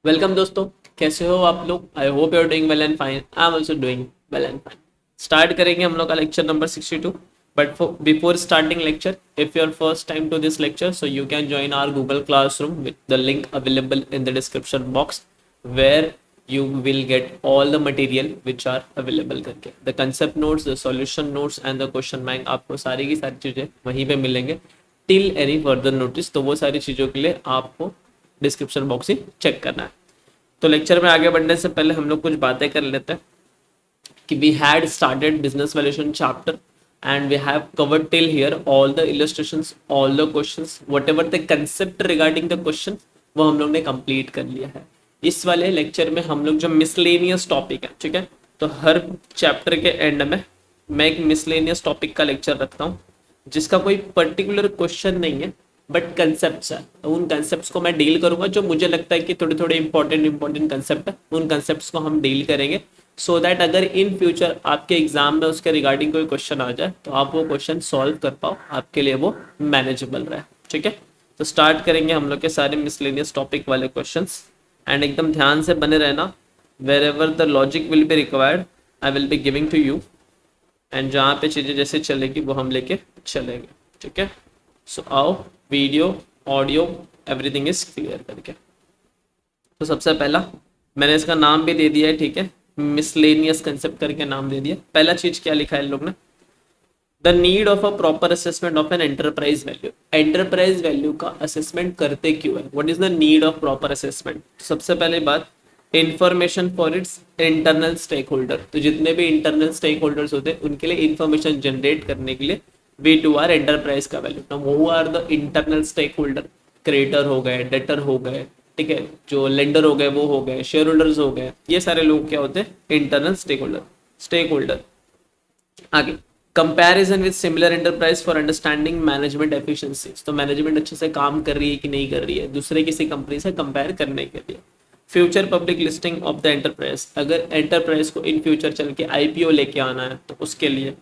Welcome दोस्तों, कैसे हो आप लोग। I hope you are doing well and fine. I am also doing well and fine. Start करेंगे हम लोग का lecture number 62। But before starting lecture, if you are first time to this lecture, so you can join our Google classroom with the link available in the description box, where you will get all the material which are available करके the concept notes, the solution notes and the question bank। आपको सारी की सारी चीज़ें वहीं पे मिलेंगे till any further notice। तो वो सारी चीज़ों के लिए आपको डिस्क्रिप्शन बॉक्स ही चेक करना है। तो लेक्चर में आगे बढ़ने से पहले हम लोग कुछ बातें कर लेते हैं कि we had started business valuation chapter and we have covered till here all the illustrations, all the questions, whatever the concept regarding the question, वो हम लोग ने कंप्लीट कर लिया है। इस वाले लेक्चर में हम लोग जो मिसलेनियस टॉपिक है, ठीक है, तो हर चैप्टर के एंड में मैं एक मिसलेनियस टॉपिक का लेक्चर रखता हूँ जिसका कोई पर्टिकुलर क्वेश्चन नहीं है बट कंसेप्ट है। तो उन कंसेप्ट को मैं डील करूंगा जो मुझे लगता है कि थोड़े थोड़े इंपॉर्टेंट कंसेप्ट है, उन कंसेप्ट को हम डील करेंगे सो दैट अगर इन फ्यूचर आपके एग्जाम में उसके रिगार्डिंग कोई क्वेश्चन आ जाए तो आप वो क्वेश्चन सॉल्व कर पाओ, आपके लिए वो मैनेजेबल रहे। ठीक है, तो स्टार्ट करेंगे हम लोग के सारे मिसलेनियस टॉपिक वाले क्वेश्चन एंड एकदम ध्यान से बने रहना। Wherever the logic will be required I will be giving to you and जहाँ पे चीज़ें जैसे चलेगी वो हम लेके चलेंगे। ठीक है, सो आओ, video audio everything is clear करके। तो सबसे पहला मैंने इसका नाम भी दे दिया है, ठीक है, मिसलेनियस कंसेप्ट करके नाम दे दिया। पहला चीज क्या लिखा है इन लोग ने, the need of a proper assessment of an enterprise value. Enterprise value का असेसमेंट करते क्यों है, what is the need of proper assessment. सबसे पहले बात, information for its internal stakeholder. तो जितने भी इंटरनल स्टेक होल्डर्स होते हैं उनके लिए इंफॉर्मेशन जनरेट करने के लिए वी टू आर एंटरप्राइज का वैल्यू। नाउ वो are the internal stakeholder, creditor हो गए, डेटर हो गए, ठीक है, जो लेंडर हो गए वो हो गए, शेयर होल्डर्स हो गए, ये सारे लोग क्या होते हैं, इंटरनल स्टेक होल्डर। आगे, comparison with similar enterprise for understanding management efficiencies. तो मैनेजमेंट अच्छे से काम कर रही है कि नहीं कर रही है दूसरे किसी कंपनी से कंपेयर करने के लिए। Future public listing of the enterprise, अगर एंटरप्राइज को इन फ्यूचर चल के आईपीओ लेके आना है तो उसके लिए।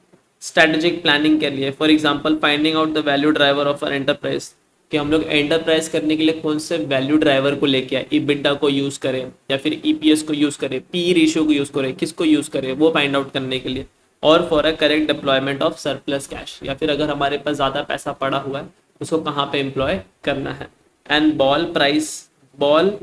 स्ट्रेटेजिक प्लानिंग के लिए, for example finding out the value driver of an enterprise, कि हम लोग एंटरप्राइज करने के लिए कौन से वैल्यू ड्राइवर को लेके आए, ईबिटा को यूज करें या फिर ईपीएस को यूज करें, पी रेशियो को यूज करें, किसको यूज करें, वो फाइंड आउट करने के लिए। और for a correct deployment of surplus cash, या फिर अगर हमारे पास ज़्यादा पैसा पड़ा हुआ है उसको कहाँ पे एम्प्लॉय करना है। And ball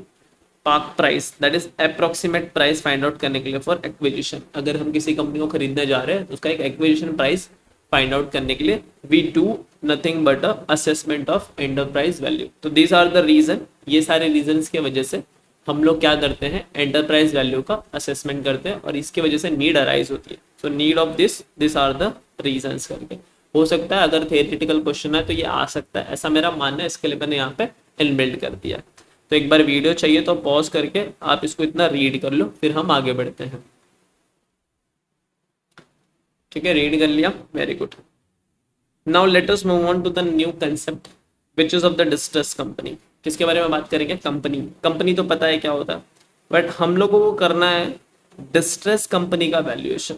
park price, that is approximate price find out करने के लिए फॉर एक्विजिशन। अगर हम किसी कंपनी को खरीदने जा रहे हैं तो उसका एक एक्विजिशन प्राइस फाइंड आउट करने के लिए we do nothing but a assessment of enterprise value. तो दीज आर द रीजन, ये सारे रीजंस की वजह से हम लोग क्या करते हैं, एंटरप्राइज वैल्यू का असेसमेंट करते हैं और इसकी वजह से नीड अराइज होती है। So need of this are the reasons करके। हो सकता है अगर थियोरेटिकल क्वेश्चन है तो ये आ सकता है, ऐसा मेरा मानना है, इसके लिए मैंने यहाँ पे इनबिल्ड कर दिया। तो एक बार वीडियो चाहिए तो पॉज करके आप इसको इतना रीड कर लो, फिर हम आगे बढ़ते हैं। ठीक है, रीड कर लिया, very good. Now let us move on to the new concept which is of the distress company. किसके बारे में बात करेंगे, कंपनी तो पता है क्या होता है, बट हम लोग को करना है डिस्ट्रेस कंपनी का वैल्यूएशन।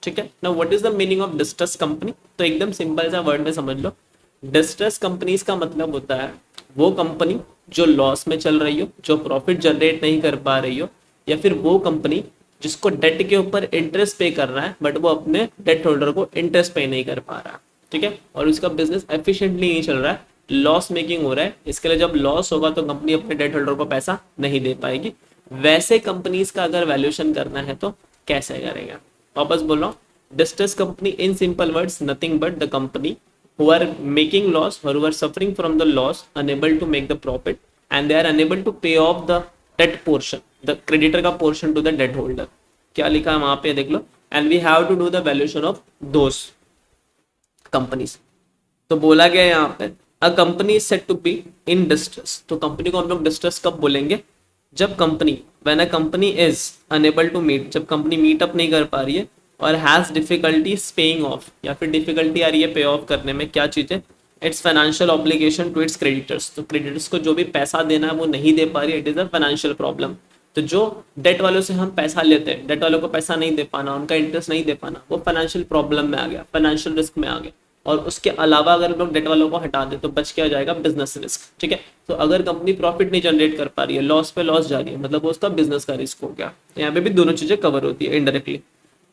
ठीक है, now what is the meaning of distress company. तो एकदम सिंपल सा वर्ड में समझ लो, डिस्ट्रेस कंपनीज का मतलब होता है वो कंपनी जो लॉस में चल रही हो, जो प्रॉफिट जनरेट नहीं कर पा रही हो, या फिर वो कंपनी जिसको डेट के ऊपर इंटरेस्ट पे करना है बट वो अपने डेट होल्डर को इंटरेस्ट पे नहीं कर पा रहा। ठीक है, और उसका बिजनेस एफिशिएंटली नहीं चल रहा है, लॉस मेकिंग हो रहा है। इसके लिए जब लॉस होगा तो कंपनी अपने डेट होल्डर को पैसा नहीं दे पाएगी। वैसे कंपनीज का अगर वैल्यूएशन करना है तो कैसे करेंगे, वापस बोल रहा हूँ, distress company in simple words nothing but the company who are making loss or who are suffering from the loss, unable to make the profit and they are unable to pay off the debt portion, the creditor का portion to the debt holder। क्या लिखा है वहां पे देख लो, and we have to do the valuation of those companies। तो बोला गया यहाँ पे a company is said to be in distress। तो कंपनी को हम लोग डिस्ट्रेस कब बोलेंगे, जब company when a company is unable to meet, जब कंपनी मीट अप नहीं कर पा रही है और हैज डिफिकल्टीज पेइंग ऑफ, या फिर डिफिकल्टी आ रही है पे ऑफ करने में, क्या चीज़ है, its financial obligation to its creditors. तो क्रेडिटर्स को जो भी पैसा देना है वो नहीं दे पा रही है, it is a financial problem. तो जो डेट वालों से हम पैसा लेते हैं, डेट वालों को पैसा नहीं दे पाना, उनका इंटरेस्ट नहीं दे पाना, वो फाइनेंशियल प्रॉब्लम में आ गया, फाइनेंशियल रिस्क में आ गया। और उसके अलावा अगर हम लोग डेट वालों को हटा दें तो बच क्या जाएगा, बिजनेस रिस्क। ठीक है, तो अगर कंपनी प्रॉफिट नहीं जनरेट कर पा रही है, लॉस पे लॉस जा रही है, मतलब वो उसका बिजनेस का रिस्क हो गया। तो यहाँ पे भी दोनों चीजें कवर होती है indirectly.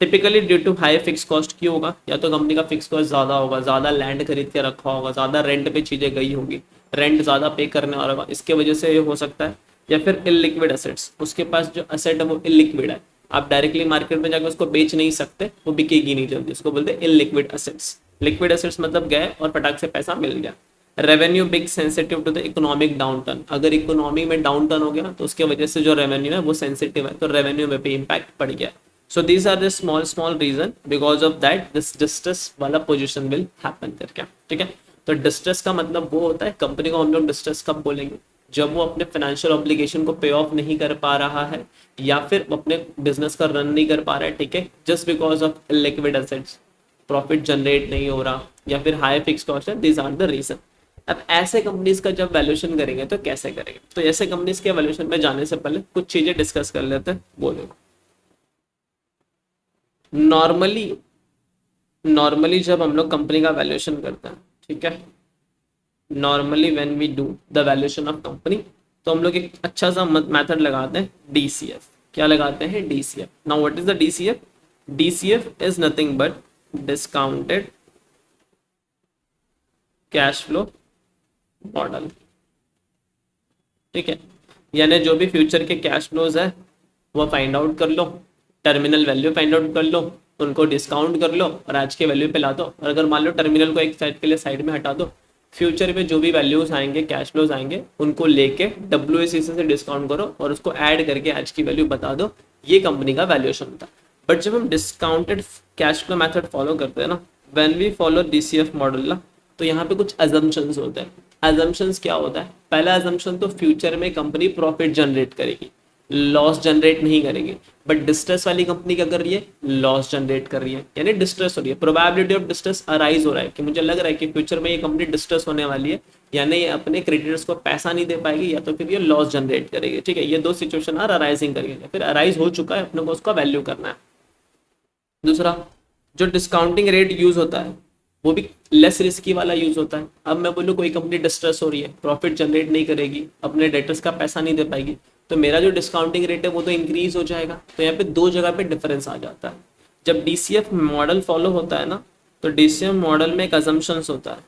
Typically due to high fix cost क्यों होगा, या तो कंपनी का फिक्स कॉस्ट ज़्यादा होगा, ज़्यादा लैंड खरीद के रखा होगा, ज़्यादा रेंट पे चीज़ें गई होगी, रेंट ज़्यादा पे करने वाला होगा, इसके वजह से ये हो सकता है। या फिर इलिक्विड एसेट्स, उसके पास जो एसेट है वो इलिक्विड है, आप डायरेक्टली मार्केट में जाकर उसको बेच नहीं सकते, वो बिकेगी नहीं जल्दी, उसको बोलते हैं इलिक्विड एसेट्स। लिक्विड एसेट्स मतलब गए और फटाक से पैसा मिल गया। Revenue big sensitive to the economic downturn, अगर इकोनॉमी में डाउन टर्न हो गया तो उसके वजह से जो रेवेन्यू है वो सेंसिटिव है, तो रेवेन्यू में भी इम्पैक्ट पड़ गया। So these are the small small reason because of that this distress वाला पोजिशन विल हैपन करके। ठीक है, तो डिस्ट्रेस का मतलब वो होता है, कंपनी को हम लोग डिस्ट्रेस कब बोलेंगे, जब वो अपने फाइनेंशियल ऑब्लिगेशन को पे ऑफ नहीं कर पा रहा है, या फिर अपने बिजनेस का रन नहीं कर पा रहा है। ठीक है, just because of liquid assets, profit generate नहीं हो रहा, या फिर हाई फिक्स कॉस्ट है, दीज आर द रीजन। अब ऐसे कंपनीज का जब वैल्यूएशन करेंगे तो कैसे करेंगे, तो ऐसे कंपनीज के वैल्यूएशन में जाने से पहले कुछ चीजें डिस्कस कर लेते हैं। बोलो, नॉर्मली नॉर्मली जब हम लोग कंपनी का वैल्यूएशन करते हैं, ठीक है, normally when we do the valuation of company, तो हम लोग एक अच्छा सा मेथड लगाते हैं, डीसीएफ। क्या लगाते हैं, DCF. Now what is the DCF, DCF is nothing but discounted cash flow model. ठीक है, यानी जो भी फ्यूचर के कैश फ्लोज है वो फाइंड आउट कर लो, टर्मिनल वैल्यू फाइंड आउट कर लो, उनको डिस्काउंट कर लो और आज के वैल्यू पे ला दो। और अगर मान लो टर्मिनल को एक साइड के लिए साइड में हटा दो, फ्यूचर में जो भी वैल्यूज आएंगे, कैश फ्लोज आएंगे, उनको लेके डब्ल्यूएसीसी से डिस्काउंट करो और उसको ऐड करके आज की वैल्यू बता दो, ये कंपनी का वैल्यूएशन होता है। बट जब हम discounted cash flow method follow करते हैं ना, when we follow DCF model ना, तो यहाँ पे कुछ अजम्पशंस होते हैं। अजम्पशंस क्या होता है, पहला अजम्पशन तो फ्यूचर में कंपनी प्रॉफिट जनरेट करेगी, लॉस जनरेट नहीं करेगी। बट डिस्ट्रेस वाली कंपनी क्या कर रही है, लॉस जनरेट कर रही है, यानी डिस्ट्रेस हो रही है, प्रोबेबिलिटी ऑफ डिस्ट्रेस अराइज हो रहा है कि मुझे लग रहा है कि फ्यूचर में ये कंपनी डिस्ट्रेस होने वाली है, यानी ये अपने क्रेडिटर्स को पैसा नहीं दे पाएगी, या तो फिर ये लॉस जनरेट करेगी। ठीक है, ये दो सिचुएशन आर अराइजिंग करेगी, फिर अराइज हो चुका है, अपने को उसका वैल्यू करना है। दूसरा, जो डिस्काउंटिंग रेट यूज होता है वो भी लेस रिस्की वाला यूज होता है। अब मैं बोलूँ कोई कंपनी डिस्ट्रेस हो रही है, प्रॉफिट जनरेट नहीं करेगी, अपने डेटर्स का पैसा नहीं दे पाएगी, तो मेरा जो डिस्काउंटिंग रेट है वो तो इंक्रीज हो जाएगा। तो यहाँ पे दो जगह पे डिफरेंस आ जाता है। जब डीसीएफ मॉडल फॉलो होता है ना, तो डीसीएफ मॉडल में एक अजम्पशंस होता है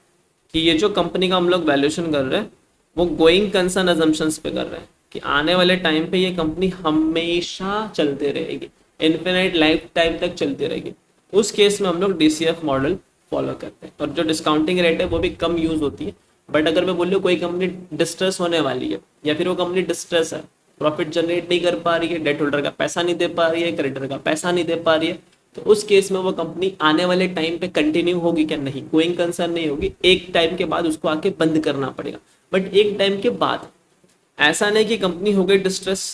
कि ये जो कंपनी का हम लोग वैल्यूएशन कर रहे हैं वो गोइंग कंसर्न अजम्पशंस पे कर रहे हैं कि आने वाले टाइम पे ये कंपनी हमेशा चलते रहेगी, इन्फिनाइट लाइफ टाइम तक चलती रहेगी। उस केस में हम लोग डीसीएफ मॉडल फॉलो करते हैं, और जो डिस्काउंटिंग रेट है वो भी कम यूज होती है। बट अगर मैं बोलूँ कोई कंपनी डिस्ट्रेस होने वाली है, या फिर वो कंपनी डिस्ट्रेस है, प्रॉफिट जनरेट नहीं कर पा रही है, डेट होल्डर का पैसा नहीं दे पा रही है, क्रेडिटर का पैसा नहीं दे पा रही है, तो उस केस में वो कंपनी आने वाले टाइम पे कंटिन्यू होगी क्या, नहीं, गोइंग कंसर्न नहीं होगी। एक टाइम के बाद उसको आके बंद करना पड़ेगा। बट एक टाइम के बाद, ऐसा नहीं कि कंपनी हो गई डिस्ट्रेस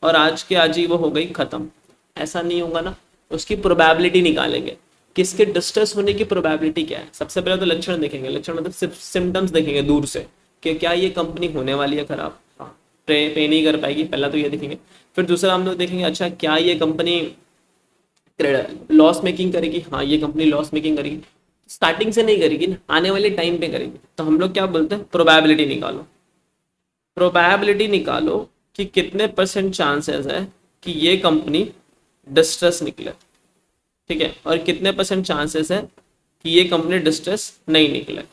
और आज के आज ही वो हो गई खत्म, ऐसा नहीं होगा ना। उसकी प्रोबेबिलिटी निकालेंगे, किसके डिस्ट्रेस होने की प्रोबेबिलिटी क्या है। सबसे पहले तो लक्षण देखेंगे, लक्षण मतलब सिम्टम्स देखेंगे दूर से कि क्या ये कंपनी होने वाली है खराब, हाँ, पे नहीं कर पाएगी, पहला तो ये देखेंगे। फिर दूसरा हम लोग देखेंगे, अच्छा क्या ये कंपनी लॉस मेकिंग करेगी, हाँ ये कंपनी लॉस मेकिंग करेगी, स्टार्टिंग से नहीं करेगी ना, आने वाले टाइम पे करेगी। तो हम लोग क्या बोलते हैं, प्रोबेबिलिटी निकालो। प्रोबेबिलिटी निकालो कि कितने % चांसेस है कि ये कंपनी डिस्ट्रेस निकले, ठीक है, और कितने % चांसेस है कि ये कंपनी डिस्ट्रेस नहीं निकले।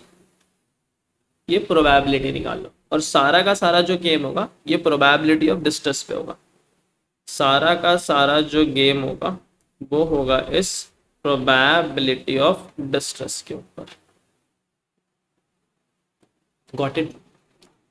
ये प्रोबेबिलिटी निकाल लो, और सारा का सारा जो गेम होगा ये प्रोबेबिलिटी ऑफ डिस्ट्रेस पे होगा। सारा का सारा जो गेम होगा वो होगा इस प्रोबेबिलिटी ऑफ डिस्ट्रेस के ऊपर। गॉट इट,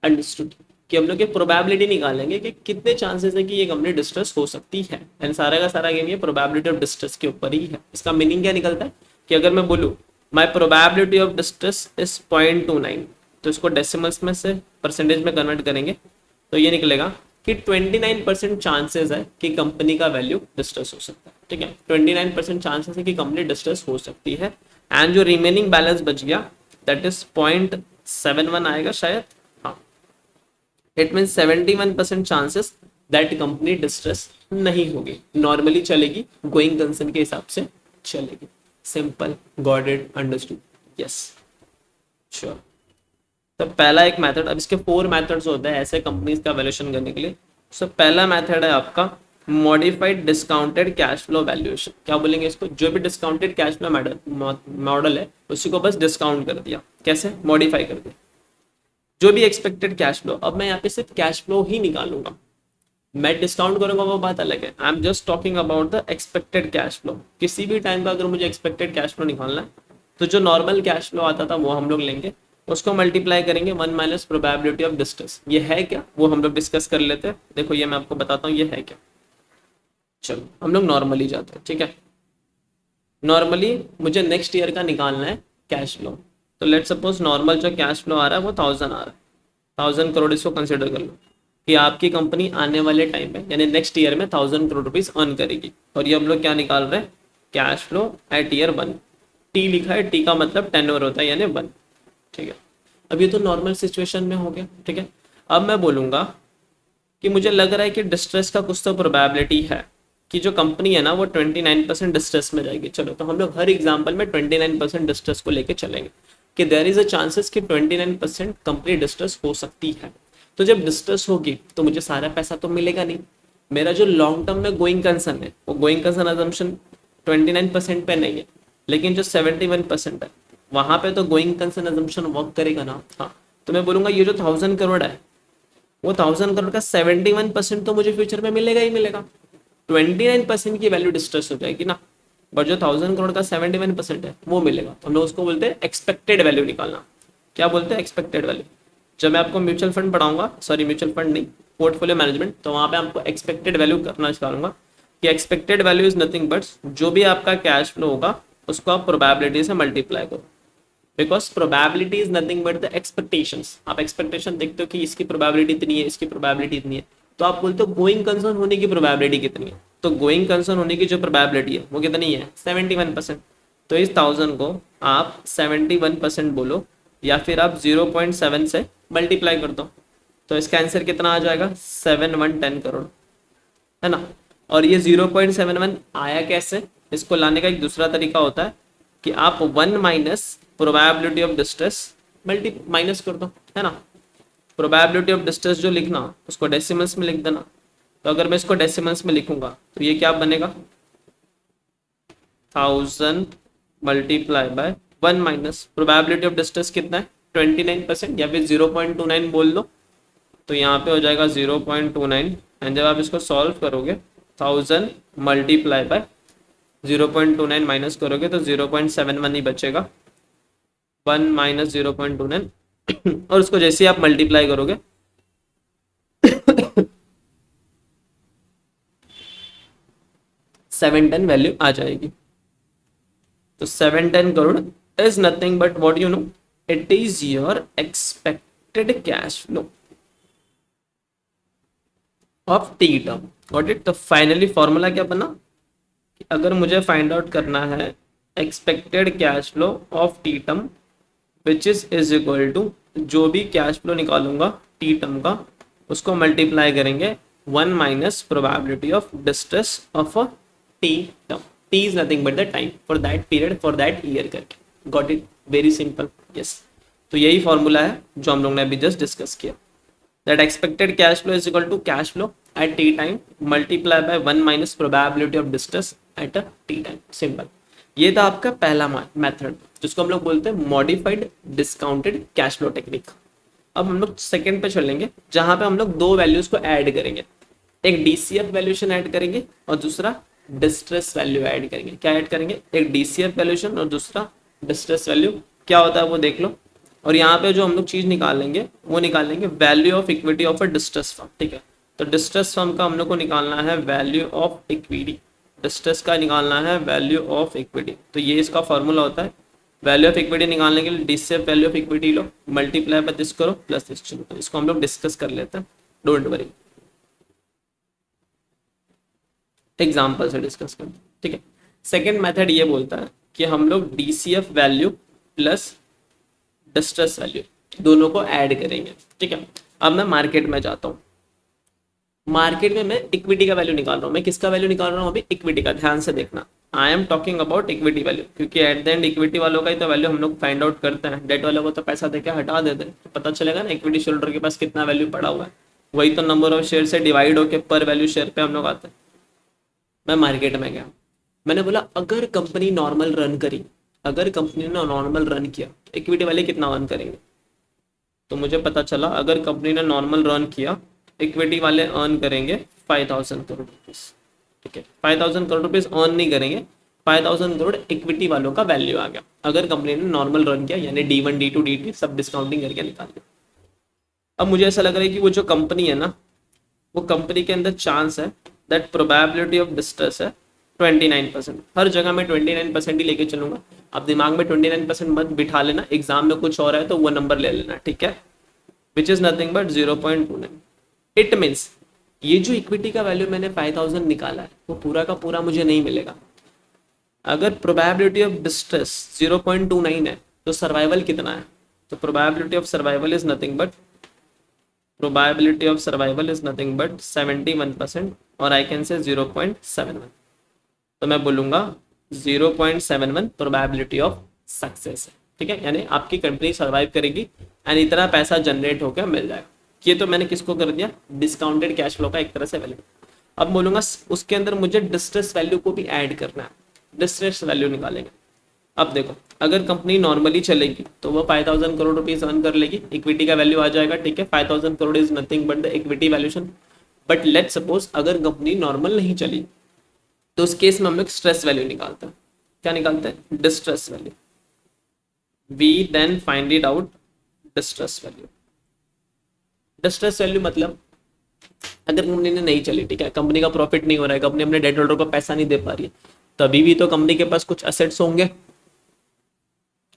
अंडरस्टूड, कि हम लोग ये प्रोबेबिलिटी निकालेंगे कि कितने चांसेस है कि ये कंपनी डिस्ट्रेस हो सकती है, एंड सारा का सारा गेम ये प्रोबेबिलिटी ऑफ डिस्ट्रेस के ऊपर ही है। इसका मीनिंग क्या निकलता है कि अगर मैं बोलूँ my probability of distress is 0.29, तो इसको डेसिमल्स में से परसेंटेज में कन्वर्ट करेंगे तो ये निकलेगा कि 29% चांसेस है कि कंपनी का वैल्यू डिस्ट्रेस हो सकता है। ठीक है, 29% चांसेस है कि कंपनी डिस्ट्रेस हो सकती है, एंड जो रिमेनिंग बैलेंस बच गया दैट इज 0.71 आएगा शायद, हाँ, it mean 71% chances that company distress नहीं होगी, नॉर्मली चलेगी, गोइंग कंसर्न के हिसाब से चलेगी। Simple, got it, understood. Yes sure. तो पहला एक मेथड, अब इसके 4 मेथड्स होते हैं ऐसे कंपनीज का वैल्यूएशन करने के लिए। सो पहला मेथड है आपका modified discounted cash flow valuation. क्या बोलेंगे इसको? जो भी डिस्काउंटेड कैश फ्लो मॉडल है उसी को बस डिस्काउंट कर दिया। कैसे? मॉडिफाई कर दिया। जो भी एक्सपेक्टेड कैश फ्लो, अब मैं यहाँ पे सिर्फ कैश फ्लो ही निकालूंगा, मैं डिस्काउंट करूंगा वो बात अलग है। I am just talking about the expected cash flow. किसी भी टाइम का अगर मुझे एक्सपेक्टेड कैश फ्लो निकालना है तो जो नॉर्मल कैश फ्लो आता था वो हम लोग लेंगे, उसको मल्टीप्लाई करेंगे 1 माइनस प्रोबेबिलिटी ऑफ डिस्टेंस। ये है क्या वो हम लोग डिस्कस कर लेते हैं। देखो ये मैं आपको बताता हूँ ये है क्या। चलो हम लोग नॉर्मली जाते हैं, ठीक है। नॉर्मली मुझे नेक्स्ट ईयर का निकालना है कैश फ्लो, तो लेट सपोज नॉर्मल जो कैश फ्लो आ रहा है वो 1000 आ रहा है, 1000 करोड़ इसको कंसिडर कर लो कि आपकी कंपनी आने वाले टाइम में यानी नेक्स्ट ईयर में 1000 करोड़ रुपीज अर्न करेगी। और ये हम लोग क्या निकाल रहे हैं? Cash flow at year 1। T लिखा है, टी का मतलब टेन्योर होता है यानी 1, ठीक है। अब ये तो नॉर्मल सिचुएशन में हो गया, ठीक है। अब मैं बोलूंगा कि मुझे लग रहा है कि डिस्ट्रेस का कुछ तो प्रोबेबिलिटी है कि जो कंपनी है ना वो 29% डिस्ट्रेस में जाएगी। चलो तो हम लोग हर एग्जाम्पल में 29% डिस्ट्रेस को लेके चलेंगे कि देयर इज अ चांसेस कि 29% कंपनी डिस्ट्रेस हो सकती है। तो जब डिस्ट्रेस होगी तो मुझे सारा पैसा तो मिलेगा नहीं। मेरा जो लॉन्ग टर्म में गोइंग कंसर्न है वो गोइंग कंसर्न अजम्पशन 29% पे नहीं है, लेकिन जो 71% है वहां पे तो गोइंग कंसर्न अजम्पशन वर्क करेगा ना। हाँ, तो मैं बोलूंगा ये जो 1000 करोड़ है वो 1000 करोड़ का 71% तो मुझे फ्यूचर में मिलेगा ही मिलेगा। 29% की वैल्यू डिस्ट्रेस हो जाएगी ना, बट जो 1000 करोड़ का 71% है वो मिलेगा। हम लोग उसको बोलते हैं एक्सपेक्टेड वैल्यू निकालना। क्या बोलते हैं? Expected value. जब मैं आपको म्यूचुअल फंड पढ़ाऊंगा, सॉरी म्यूचुअल फंड नहीं, पोर्टफोलियो मैनेजमेंट, तो वहां पे आपको एक्सपेक्टेड वैल्यू करना सिखाऊंगा कि expected value is nothing but जो भी आपका कैश फ्लो होगा उसको आप प्रोबेबिलिटी से मल्टीप्लाई करो, because probability is nothing but the expectations. आप एक्सपेक्टेशन देखते हो कि इसकी प्रोबेबिलिटी इतनी है, इसकी प्रोबेबिलिटी इतनी है, तो आप बोलते हो गोइंग कंसर्न होने की प्रोबेबिलिटी कितनी है। तो गोइंग कंसर्न होने की जो प्रोबेबिलिटी है वो कितनी है? 71%। तो इस 1000 को आप 71% बोलो या फिर आप 0.7 से मल्टीप्लाई कर दो, तो इसका आंसर कितना आ जाएगा? 7110 करोड़, है ना। और ये 0.71 आया कैसे? इसको लाने का एक दूसरा तरीका होता है कि आप 1 minus probability of distress multi minus कर दो, है ना। प्रोबेबिलिटी ऑफ डिस्ट्रेस जो लिखना उसको डेसिमल्स में लिख देना। तो अगर मैं इसको डेसिमल्स में लिखूंगा तो ये क्या बनेगा? 1000 multiply bye 1 minus probability of distress कितना है? 29% या फिर 0.29 बोल दो, तो यहाँ पे हो जाएगा 0.29। एंड जब आप इसको सॉल्व करोगे 1000 मल्टीप्लाई बाय 0.29 माइनस करोगे तो 0.71 ही बचेगा। 1 माइनस 0.29 और उसको जैसे ही आप मल्टीप्लाई करोगे 710 वैल्यू आ जाएगी। तो 710 crore is nothing but what you know, it is your expected cash flow of T term. Got it. तो फाइनली फॉर्मूला क्या बना कि अगर मुझे फाइंड आउट करना है expected cash flow of T term which is equal to जो भी कैश फ्लो निकालूंगा टी टर्म का उसको मल्टीप्लाई करेंगे 1 minus probability of distress of a T term. T is nothing but the time for that period for that year करके। Got it. Very simple. Yes, तो यही formula है जो हम लोग ने अभी जस्ट डिस्कस किया। That expected cash flow is equal to cash flow at t time multiply by 1 minus probability of distress at a t time। Simple. ये था आपका पहला मेथड जिसको हम लोग बोलते हैं modified discounted cash flow technique. अब हम लोग सेकंड पे चलेंगे जहां पे हम लोग दो वैल्यूज को ऐड करेंगे, एक डीसीएफ वैल्यूएशन ऐड करेंगे और दूसरा डिस्ट्रेस वैल्यू ऐड करेंगे। क्या ऐड करेंगे? एक डीसीएफ वैल्यूएशन और दूसरा डिस्ट्रेस वैल्यू। क्या होता है वो देख लो। और यहाँ पे जो हम लोग चीज निकालेंगे वो निकालेंगे value of equity of a distress firm. ठीक है, तो डिस्ट्रेस फर्म का हम लोग को निकालना है वैल्यू ऑफ इक्विटी, डिस्ट्रेस का निकालना है वैल्यू ऑफ इक्विटी। तो ये इसका फॉर्मूला होता है। वैल्यू ऑफ इक्विटी निकालने के लिए DCF value of equity low, multiply by this करो प्लस दिस। चलो तो इसको हम लोग डिस्कस कर लेते हैं, डोंट वरी, एग्जाम्पल से डिस्कस करते हैं। ठीक है, सेकेंड मेथड ये बोलता है कि हम लोग DCF value plus distress value दोनों को ऐड करेंगे। ठीक है, अब मैं मार्केट में जाता हूँ। मार्केट में मैं इक्विटी का वैल्यू निकाल रहा हूँ। मैं किसका वैल्यू निकाल रहा हूँ अभी? इक्विटी का। ध्यान से देखना, I am talking about equity value, क्योंकि एट द एंड इक्विटी वालों का ही तो वैल्यू हम लोग फाइंड आउट करते हैं, डेट वालों को तो पैसा देके हटा देते हैं, तो पता चलेगा ना इक्विटी शेयर के पास कितना वैल्यू पड़ा हुआ है, वही तो नंबर ऑफ शेयर से डिवाइड होकर पर वैल्यू शेयर पे हम लोग आते हैं। मैं मार्केट में गया, मैंने बोला अगर कंपनी नॉर्मल रन करी, अगर कंपनी ने नॉर्मल रन किया इक्विटी वाले कितना अर्न करेंगे, तो मुझे पता चला अगर कंपनी ने नॉर्मल रन किया इक्विटी वाले अर्न करेंगे 5000 करोड़ रुपीज। ठीक है, 5000 करोड़ रुपीज अर्न नहीं करेंगे, 5000 करोड़ इक्विटी वालों का वैल्यू आ गया अगर कंपनी ने नॉर्मल रन किया, यानी D1 D2 D3 सब डिस्काउंटिंग करके निकाल दिया। अब मुझे ऐसा लग रहा है कि वो जो कंपनी है ना, वो कंपनी के अंदर चांस है दैट प्रोबेबिलिटी ऑफ डिस्ट्रेस है 29%। हर जगह मैं 29% ही लेके चलूंगा, आप दिमाग में 29% मत बिठा लेना, एग्जाम में कुछ और है तो वो नंबर ले लेना, ठीक है, विच is nothing but 0.29। It means ये जो इक्विटी का वैल्यू मैंने 5000 निकाला है वो पूरा का पूरा मुझे नहीं मिलेगा। अगर प्रोबेबिलिटी ऑफ डिस्ट्रेस 0.29 है तो सर्वाइवल कितना है, तो probability of survival is nothing but 71% और आई कैन से 0.71, तो मैं बोलूंगा 0.71 प्रोबेबिलिटी ऑफ सक्सेस है। ठीक है, यानी आपकी कंपनी सर्वाइव करेगी एंड इतना पैसा जनरेट होकर मिल जाएगा। ये तो मैंने किसको कर दिया, डिस्काउंटेड कैश फ्लो का एक तरह से वैल्यू। अब बोलूंगा उसके अंदर मुझे डिस्ट्रेस वैल्यू को भी ऐड करना है, डिस्ट्रेस वैल्यू निकालेंगे। अब देखो अगर कंपनी नॉर्मली चलेगी तो वो 5000 करोड़ रुपीज अर्न कर लेगी, इक्विटी का वैल्यू आ जाएगा। ठीक है, 5000 crore is nothing but the equity valuation. But let suppose अगर कंपनी नॉर्मल नहीं चली तो उस केस में हम लोग स्ट्रेस वैल्यू निकालते हैं। क्या निकालते हैं, distress value. We then find it out distress value. Distress value मतलब अगर कंपनी ने नहीं चली, ठीक है, कंपनी का प्रॉफिट नहीं हो रहा है, कंपनी अपने डेट होल्डर को पैसा नहीं दे पा रही है, तभी भी तो कंपनी के पास कुछ असेट्स होंगे,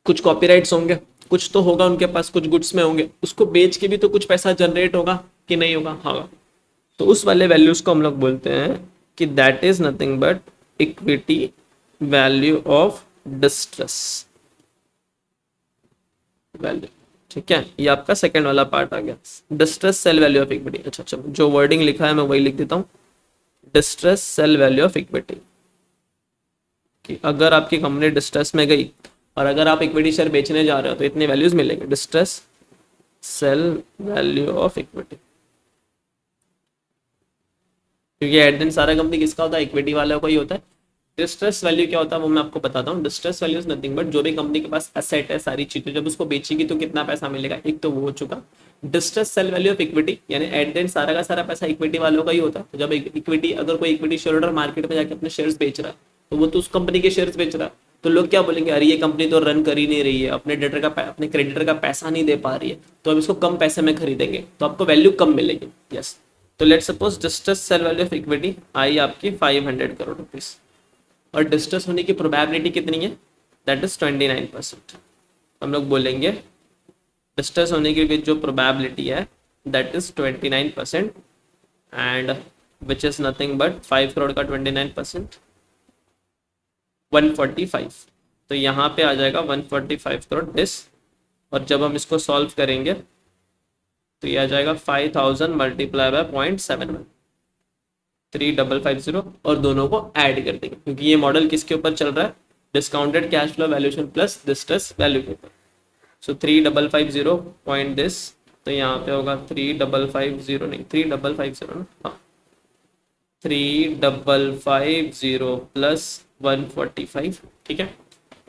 कुछ कॉपीराइट्स होंगे, कुछ तो होगा उनके पास, कुछ गुड्स में होंगे, उसको बेच के भी तो कुछ पैसा जनरेट होगा कि नहीं होगा, हाँ। तो उस वाले वैल्यूज को हम लोग बोलते हैं कि that is nothing but equity value of distress value. ठीक है, ये आपका सेकंड वाला पार्ट आ गया, distress sale value of equity. अच्छा अच्छा, जो वर्डिंग लिखा है मैं वही लिख देता हूँ, distress sale value of equity. कि अगर आपकी कंपनी डिस्ट्रेस में गई और अगर आप इक्विटी शेयर बेचने जा रहे हो तो इतने वैल्यूज मिलेंगे, distress sale value of equity. क्योंकि एट दिन सारा कंपनी किसका होता है, इक्विटी वालों का ही होता है। डिस्ट्रेस वैल्यू क्या होता है वो मैं आपको बताता हूँ। Distress value is nothing but जो भी कंपनी के पास एसेट है, सारी चीजें, जब उसको बेचेगी तो कितना पैसा मिलेगा, एक तो वो हो चुका। Distress sale value of equity यानी एट द एंड सारा का सारा पैसा इक्विटी वालों का ही होता है। तो जब इक्विटी, अगर कोई इक्विटी शेयर होल्डर मार्केट में जाके अपने शेयर्स बेच रहा है तो वो तो उस कंपनी के शेयर्स बेच रहा है, तो लोग क्या बोलेंगे, अरे ये कंपनी तो रन कर ही नहीं रही है, अपने डेटर का, अपने क्रेडिटर का पैसा नहीं दे पा रही है, तो अब इसको कम पैसे में खरीदेंगे तो आपको वैल्यू कम मिलेगी। यस, तो let suppose distress sale value of equity I आपकी 500 करोड़ रुपीज और डिस्ट्रेस होने की प्रोबेबिलिटी कितनी है, दैट इज 29%। हम लोग बोलेंगे डिस्ट्रेस होने की जो प्रोबेबिलिटी है that is 29% and which is nothing but 5 crore का 29% 145। तो यहाँ पे आ जाएगा 145 करोड़ डिस, और जब हम इसको सॉल्व करेंगे तो ये आ जाएगा 5000 मल्टीप्लाई बाय 0.71 3550, और दोनों को ऐड कर देंगे क्योंकि ये मॉडल किसके ऊपर चल रहा है, discounted cash flow valuation plus distress value के ऊपर। सो 3550 पॉइंट दिस, तो यहाँ पे होगा 3550 नहीं 3550 ना, हाँ 3550 प्लस 145। ठीक है,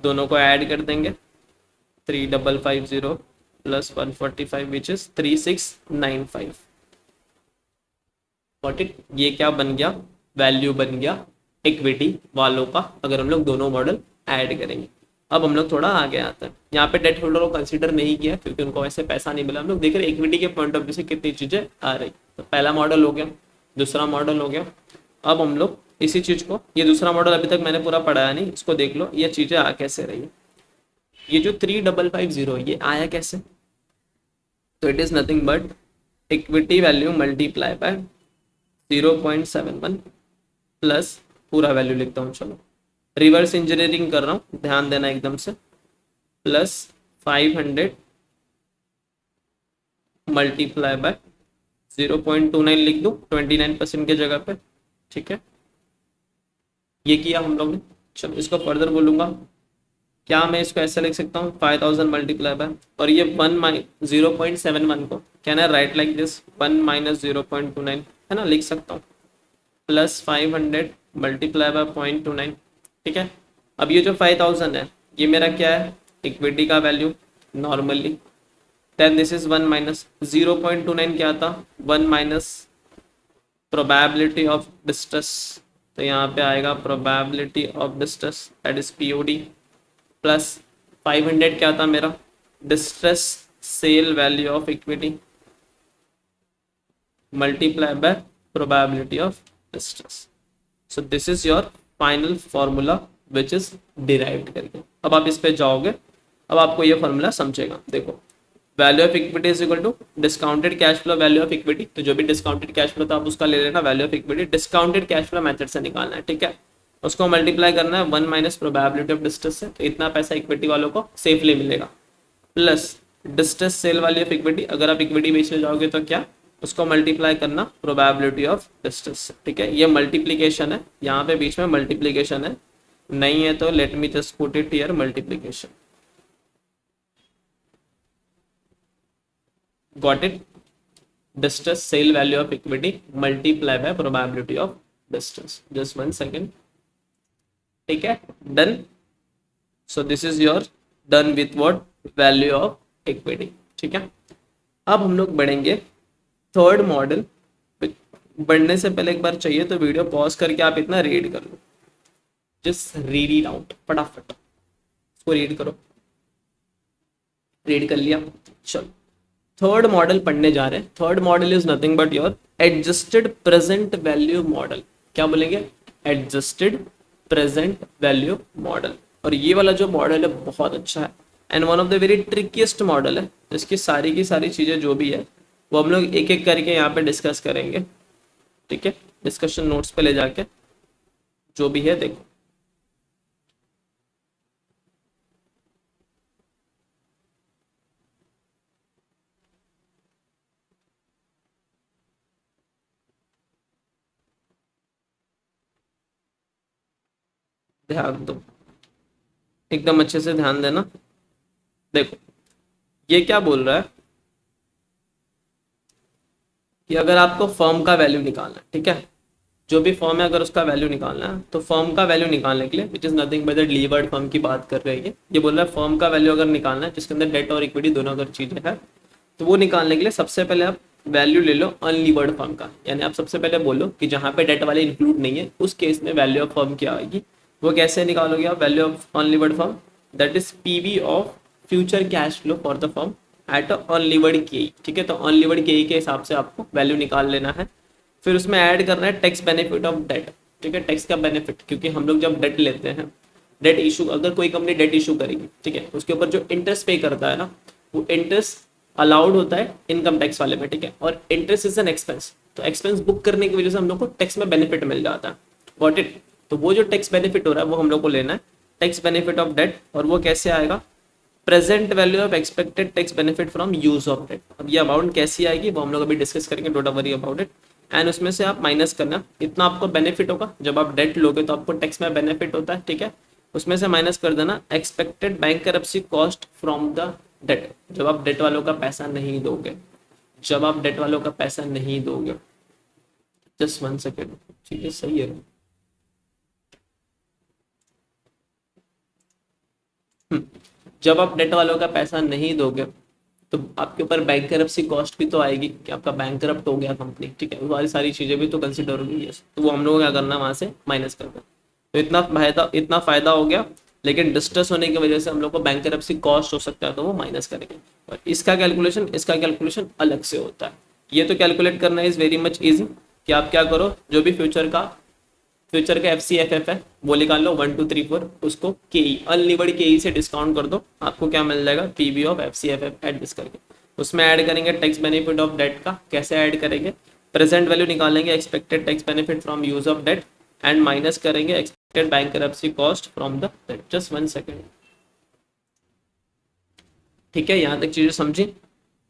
दोनों को ऐड कर देंगे, 3550 plus 145 which is 3695। Got it, ये क्या बन गया, वैल्यू बन गया इक्विटी वालों का, अगर हम लोग दोनों मॉडल ऐड करेंगे। अब हम लोग थोड़ा आगे आते हैं, यहाँ पे डेट होल्डर को कंसीडर नहीं किया क्योंकि उनको वैसे पैसा नहीं मिला। हम लोग देख रहे हैं इक्विटी के पॉइंट ऑफ व्यू से कितनी चीजें आ रही। तो पहला मॉडल हो गया, दूसरा मॉडल हो गया। अब हम लोग इसी चीज को, ये दूसरा मॉडल अभी तक मैंने पूरा पढ़ाया नहीं, इसको देख लो ये चीजें आ कैसे रही है। ये जो 3550 ये आया कैसे, तो it is nothing but equity value multiply bye 0.71 plus पूरा वैल्यू लिखता हूँ, चलो रिवर्स इंजीनियरिंग कर रहा हूँ, ध्यान देना एकदम से, प्लस 500 मल्टीप्लाई बाय 0.29 लिख दूँ 29% के जगह पे। ठीक है, ये किया हम लोग ने। चलो इसको फर्दर बोलूंगा, क्या मैं इसको ऐसे लिख सकता हूँ 5000 मल्टीप्लाई बाय, और ये 0.71 को can I right like this 1 minus 0.29, है ना, लिख सकता हूँ, प्लस 500 मल्टीप्लाई बाय 0.29। ठीक है, अब ये जो 5000 है ये मेरा क्या है, इक्विटी का value normally. Then this is 1 minus 0.29 क्या था, 1 माइनस प्रोबेबिलिटी ऑफ डिस्ट्रेस, तो यहाँ पे आएगा probability of distress that is POD, plus 500 क्या था मेरा, distress sale value of equity multiply by probability of distress. So this is your final formula which is derived करके। अब आप इस पे जाओगे, अब आपको ये फॉर्मूला समझेगा। देखो, value of equity is equal to discounted cash flow value of equity, तो जो भी डिस्काउंटेड कैश फ्लो था आप उसका ले लेना, value of equity discounted cash flow method से निकालना है। ठीक है, उसको मल्टीप्लाई करना है 1 माइनस प्रोबेबिलिटी ऑफ डिस्ट्रेस से, तो इतना पैसा इक्विटी वालों को सेफली मिलेगा, plus distress sale value of equity, अगर आप इक्विटी बेचने जाओगे तो क्या, उसको मल्टीप्लाई करना प्रोबेबिलिटी ऑफ डिस्ट्रेस से। ठीक है, ये मल्टीप्लीकेशन है, यहाँ पे बीच में मल्टीप्लीकेशन है, नहीं है तो let me just put it here multiplication. Got it, distress sale value of equity multiply by probability of distress, just 1 second. ठीक है, done. So this is your done with what, value of equity. ठीक है, अब हम लोग बढ़ेंगे third model. बढ़ने से पहले एक बार चाहिए तो वीडियो पॉज करके आप इतना रीड कर लो, जस्ट रीड इट आउट, फटाफट इसको रीड करो। रीड कर लिया, चलो थर्ड मॉडल पढ़ने जा रहे हैं। Third model is nothing but your adjusted present value model. क्या बोलेंगे, एडजस्टेड प्रेजेंट वैल्यू मॉडल। और ये वाला जो मॉडल है बहुत अच्छा है and one of the very ट्रिकीस्ट model है, जिसकी सारी की सारी चीज़ें जो भी है वो हम लोग एक एक करके यहाँ पे डिस्कस करेंगे। ठीक है, डिस्कशन नोट्स पे ले जाके जो भी है देखो। ध्यान दो, एकदम अच्छे से ध्यान देना। देखो ये क्या बोल रहा है कि अगर आपको फर्म का वैल्यू निकालना है, ठीक है, जो भी फर्म है अगर उसका वैल्यू निकालना है, तो फर्म का वैल्यू निकालने के लिए which is nothing but the levered firm की बात कर रही है। ये बोल रहा है फर्म का वैल्यू अगर निकालना है जिसके अंदर डेट और इक्विटी दोनों अगर चीजें हैं, तो वो निकालने के लिए सबसे पहले आप वैल्यू ले लो अनलीवर्ड फर्म का, यानी आप सबसे पहले बोलो कि जहाँ पे डेट वाले इंक्लूड नहीं है उस केस में वैल्यू ऑफ फर्म क्या आएगी। वो कैसे निकालोगे आप, value of unlevered firm that is PV of future cash flow for the firm at unlevered के। ठीक है, तो अनलीवर्ड के के हिसाब से आपको वैल्यू निकाल लेना है। फिर उसमें ऐड करना है टैक्स बेनिफिट ऑफ डेट। ठीक है, टैक्स का बेनिफिट, क्योंकि हम लोग जब डेट लेते हैं, डेट इशू, अगर कोई कंपनी डेट इशू करेगी, ठीक है, उसके ऊपर जो इंटरेस्ट पे करता है ना, वो इंटरेस्ट अलाउड होता है इनकम टैक्स वाले में। ठीक है, और इंटरेस्ट इज एन एक्सपेंस, तो एक्सपेंस बुक करने की वजह से हम लोग को टैक्स में बेनिफिट मिल जाता है। गॉट इट, तो वो जो टैक्स बेनिफिट हो रहा है वो हम लोग को लेना है, टैक्स बेनिफिट ऑफ डेट। और वो कैसे आएगा, present value of expected tax benefit from use of debt. अब ये अमाउंट कैसी आएगी वो हम लोग अभी डिस्कस करेंगे, don't worry about it. And उसमें से आप माइनस करना, इतना आपको बेनिफिट होगा जब आप डेट लोगे तो आपको टैक्स में बेनिफिट होता है। ठीक है, उसमें से माइनस कर देना expected bankruptcy cost from the debt, जब आप डेट वालों का पैसा नहीं दोगे, जब आप डेट वालों का पैसा नहीं दोगे। जस्ट 1 सेकेंड, ठीक है, सही है। जब आप डेट वालों का पैसा नहीं दोगे तो आपके ऊपर बैंक करप्सी कॉस्ट भी तो आएगी कि आपका बैंक करप्ट हो गया कंपनी। ठीक है, वो वाली सारी चीजें भी तो कंसिडर होगी, तो वो हम लोग क्या करना, वहां से माइनस करना। तो इतना फायदा हो गया, लेकिन डिस्ट्रेस होने की वजह से हम लोग को बैंक करप्सी कॉस्ट हो सकता है, तो वो माइनस करेंगे। और इसका कैलकुलेशन अलग से होता है। ये तो कैलकुलेट करना इज वेरी मच ईजी, कि आप क्या करो, जो भी फ्यूचर का FCFF है वो निकाल लो 1 2 3 4, उसको KE अनलीवर्ड KE से डिस्काउंट कर दो, आपको क्या मिल जाएगा, PV of FCFF add this करके। उसमें ऐड करेंगे टैक्स बेनिफिट ऑफ डेट का, कैसे ऐड करेंगे, प्रेजेंट वैल्यू निकालेंगे expected tax benefit from use of debt and minus करेंगे expected bankruptcy cost from the debt. Just 1 second, ठीक है, यहाँ तक चीजें समझी।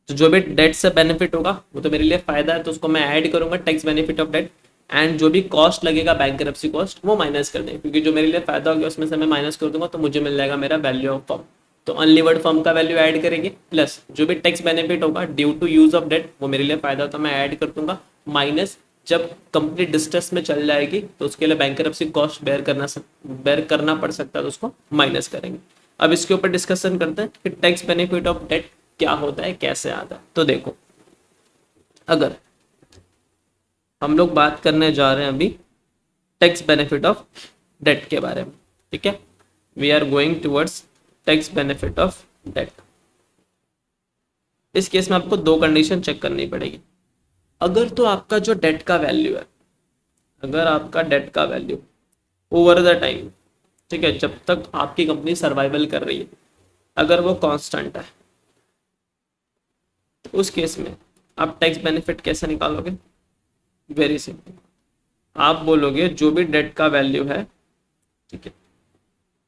तो जो भी डेट से बेनिफिट होगा वो तो मेरे लिए फायदा है, तो उसको मैं ऐड करूंगा tax benefit of debt, and जो भी कॉस्ट लगेगा बैंकरप्सी कॉस्ट वो माइनस कर देंगे, क्योंकि जो मेरे लिए फायदा हो गया उसमें से मैं माइनस कर दूंगा तो मुझे मिल जाएगा मेरा वैल्यू ऑफ फर्म। तो अनलिवर्ड फर्म का वैल्यू ऐड करेंगे, प्लस जो भी टैक्स बेनिफिट होगा due to use of debt वो मेरे लिए फायदा तो मैं ऐड कर दूंगा, माइनस जब कंपनी डिस्ट्रेस में चल जाएगी तो उसके लिए बैंकरप्सी कॉस्ट बेयर करना पड़ सकता है तो उसको माइनस करेंगे। अब इसके ऊपर डिस्कशन करते हैं कि टैक्स बेनिफिट ऑफ डेट क्या होता है, कैसे आता है। तो देखो, अगर हम लोग बात करने जा रहे हैं अभी टैक्स बेनिफिट ऑफ डेट के बारे में, ठीक है, we are going towards tax benefit of debt. इस केस में आपको दो कंडीशन चेक करनी पड़ेगी। अगर तो आपका जो डेट का वैल्यू है, अगर आपका डेट का वैल्यू ओवर द टाइम, ठीक है, जब तक आपकी कंपनी सर्वाइवल कर रही है, अगर वो कांस्टेंट है, तो उस केस में आप टैक्स बेनिफिट कैसे निकालोगे? वेरी सिंपल, आप बोलोगे जो भी डेट का वैल्यू है, ठीक है,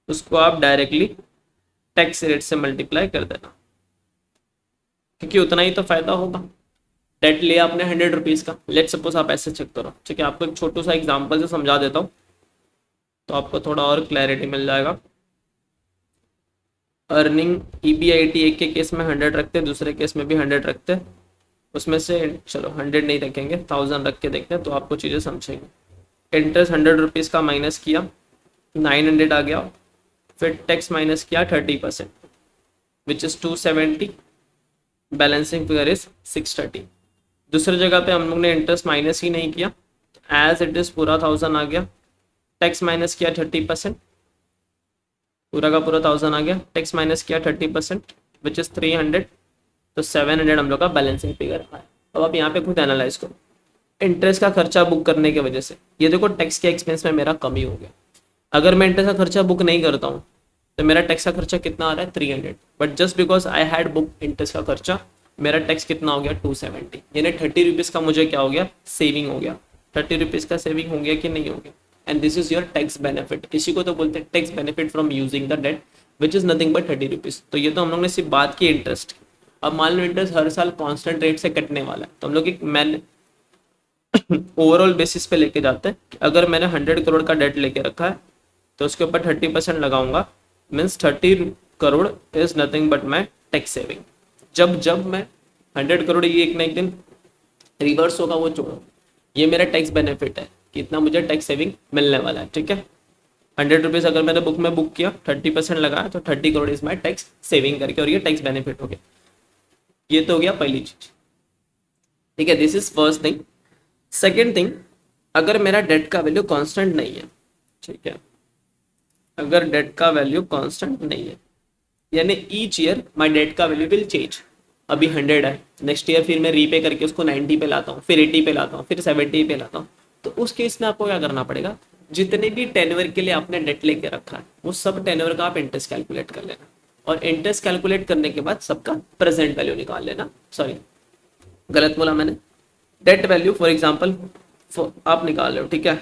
उसको आप डायरेक्टली टैक्स रेट से मल्टीप्लाई कर देना, क्योंकि उतना ही तो फायदा होगा। डेट लिया आपने 100 रुपीज़ का, लेट सपोज आप ऐसे चेक करो, ठीक है, आपको एक छोटू सा एग्जांपल से समझा देता हूँ तो आपको थोड़ा और क्लैरिटी मिल जाएगा। अर्निंग ईबीआईटी एक के केस में 100 रखते हैं, दूसरे केस में भी 100 रखते हैं, उसमें से चलो 100 नहीं रखेंगे, 1000 रख के देखते हैं तो आपको चीज़ें समझेंगे। इंटरेस्ट 100 रुपीज़ का माइनस किया, 900 आ गया, फिर टैक्स माइनस किया 30%, which is 270, balancing figure is 630। दूसरी जगह पे हम लोग ने इंटरेस्ट माइनस ही नहीं किया, एज इट इज़ पूरा 1000 आ गया, टैक्स माइनस किया 30%, पूरा का पूरा 1000 आ गया, टैक्स माइनस किया 30% विच इज़ 300, तो 700 हम लोग का बैलेंसिंग फिगर आया। अब आप यहाँ पे खुद एनालाइज करो, इंटरेस्ट का खर्चा बुक करने की वजह से ये देखो टैक्स के एक्सपेंस में मेरा कमी हो गया। अगर मैं इंटरेस्ट का खर्चा बुक नहीं करता हूँ तो मेरा टैक्स का खर्चा कितना आ रहा है 300, but just because I had book interest का खर्चा मेरा टैक्स कितना हो गया 270, यानी 30 रुपीज़ का मुझे क्या हो गया, सेविंग हो गया। 30 रुपीज़ का सेविंग हो गया कि नहीं हो गया, and this is your tax benefit. इसी को तो बोलते हैं tax benefit from using the debt which is nothing but 30 rupees. तो ये तो हम लोग ने सिर्फ बात की इंटरेस्ट। अब मान लो इंटरेस्ट हर साल कांस्टेंट रेट से कटने वाला है, तो हम लोग एक मैन ओवरऑल बेसिस पे लेके जाते हैं कि अगर मैंने 100 करोड़ का डेट लेके रखा है तो उसके ऊपर 30% लगाऊंगा, means 30 crore is nothing but my tax saving. जब जब मैं 100 करोड़ ये एक ना एक दिन रिवर्स होगा वो छोड़ो, ये मेरा टैक्स बेनिफिट है कि इतना मुझे टैक्स सेविंग मिलने वाला है, ठीक है। 100 रुपीज़ अगर मैंने बुक में बुक किया, 30% लगाया, तो 30 crore is my tax saving करके, और ये टैक्स बेनिफिट हो गया। ये तो हो गया पहली चीज, ठीक है, this is first thing. Second thing, अगर मेरा डेट का वैल्यू कांस्टेंट नहीं है, ठीक है, अगर डेट का वैल्यू कांस्टेंट नहीं है, यानी ईच ईयर माय डेट का वैल्यू विल चेंज। अभी 100 है, नेक्स्ट ईयर फिर मैं रीपे करके उसको 90 पे लाता हूँ, फिर 80 पे लाता हूँ, फिर 70 पे लाता हूँ, तो उस केस में आपको क्या करना पड़ेगा, जितने भी टेनवर के लिए आपने डेट लेके रखा है वो सब टेनवर का आप इंटरेस्ट कैलकुलेट कर लेना, और इंटरेस्ट कैलकुलेट करने के बाद सबका प्रेजेंट वैल्यू निकाल लेना। सॉरी, गलत बोला मैंने, डेट वैल्यू फॉर एग्जांपल आप निकाल रहे हो, ठीक है,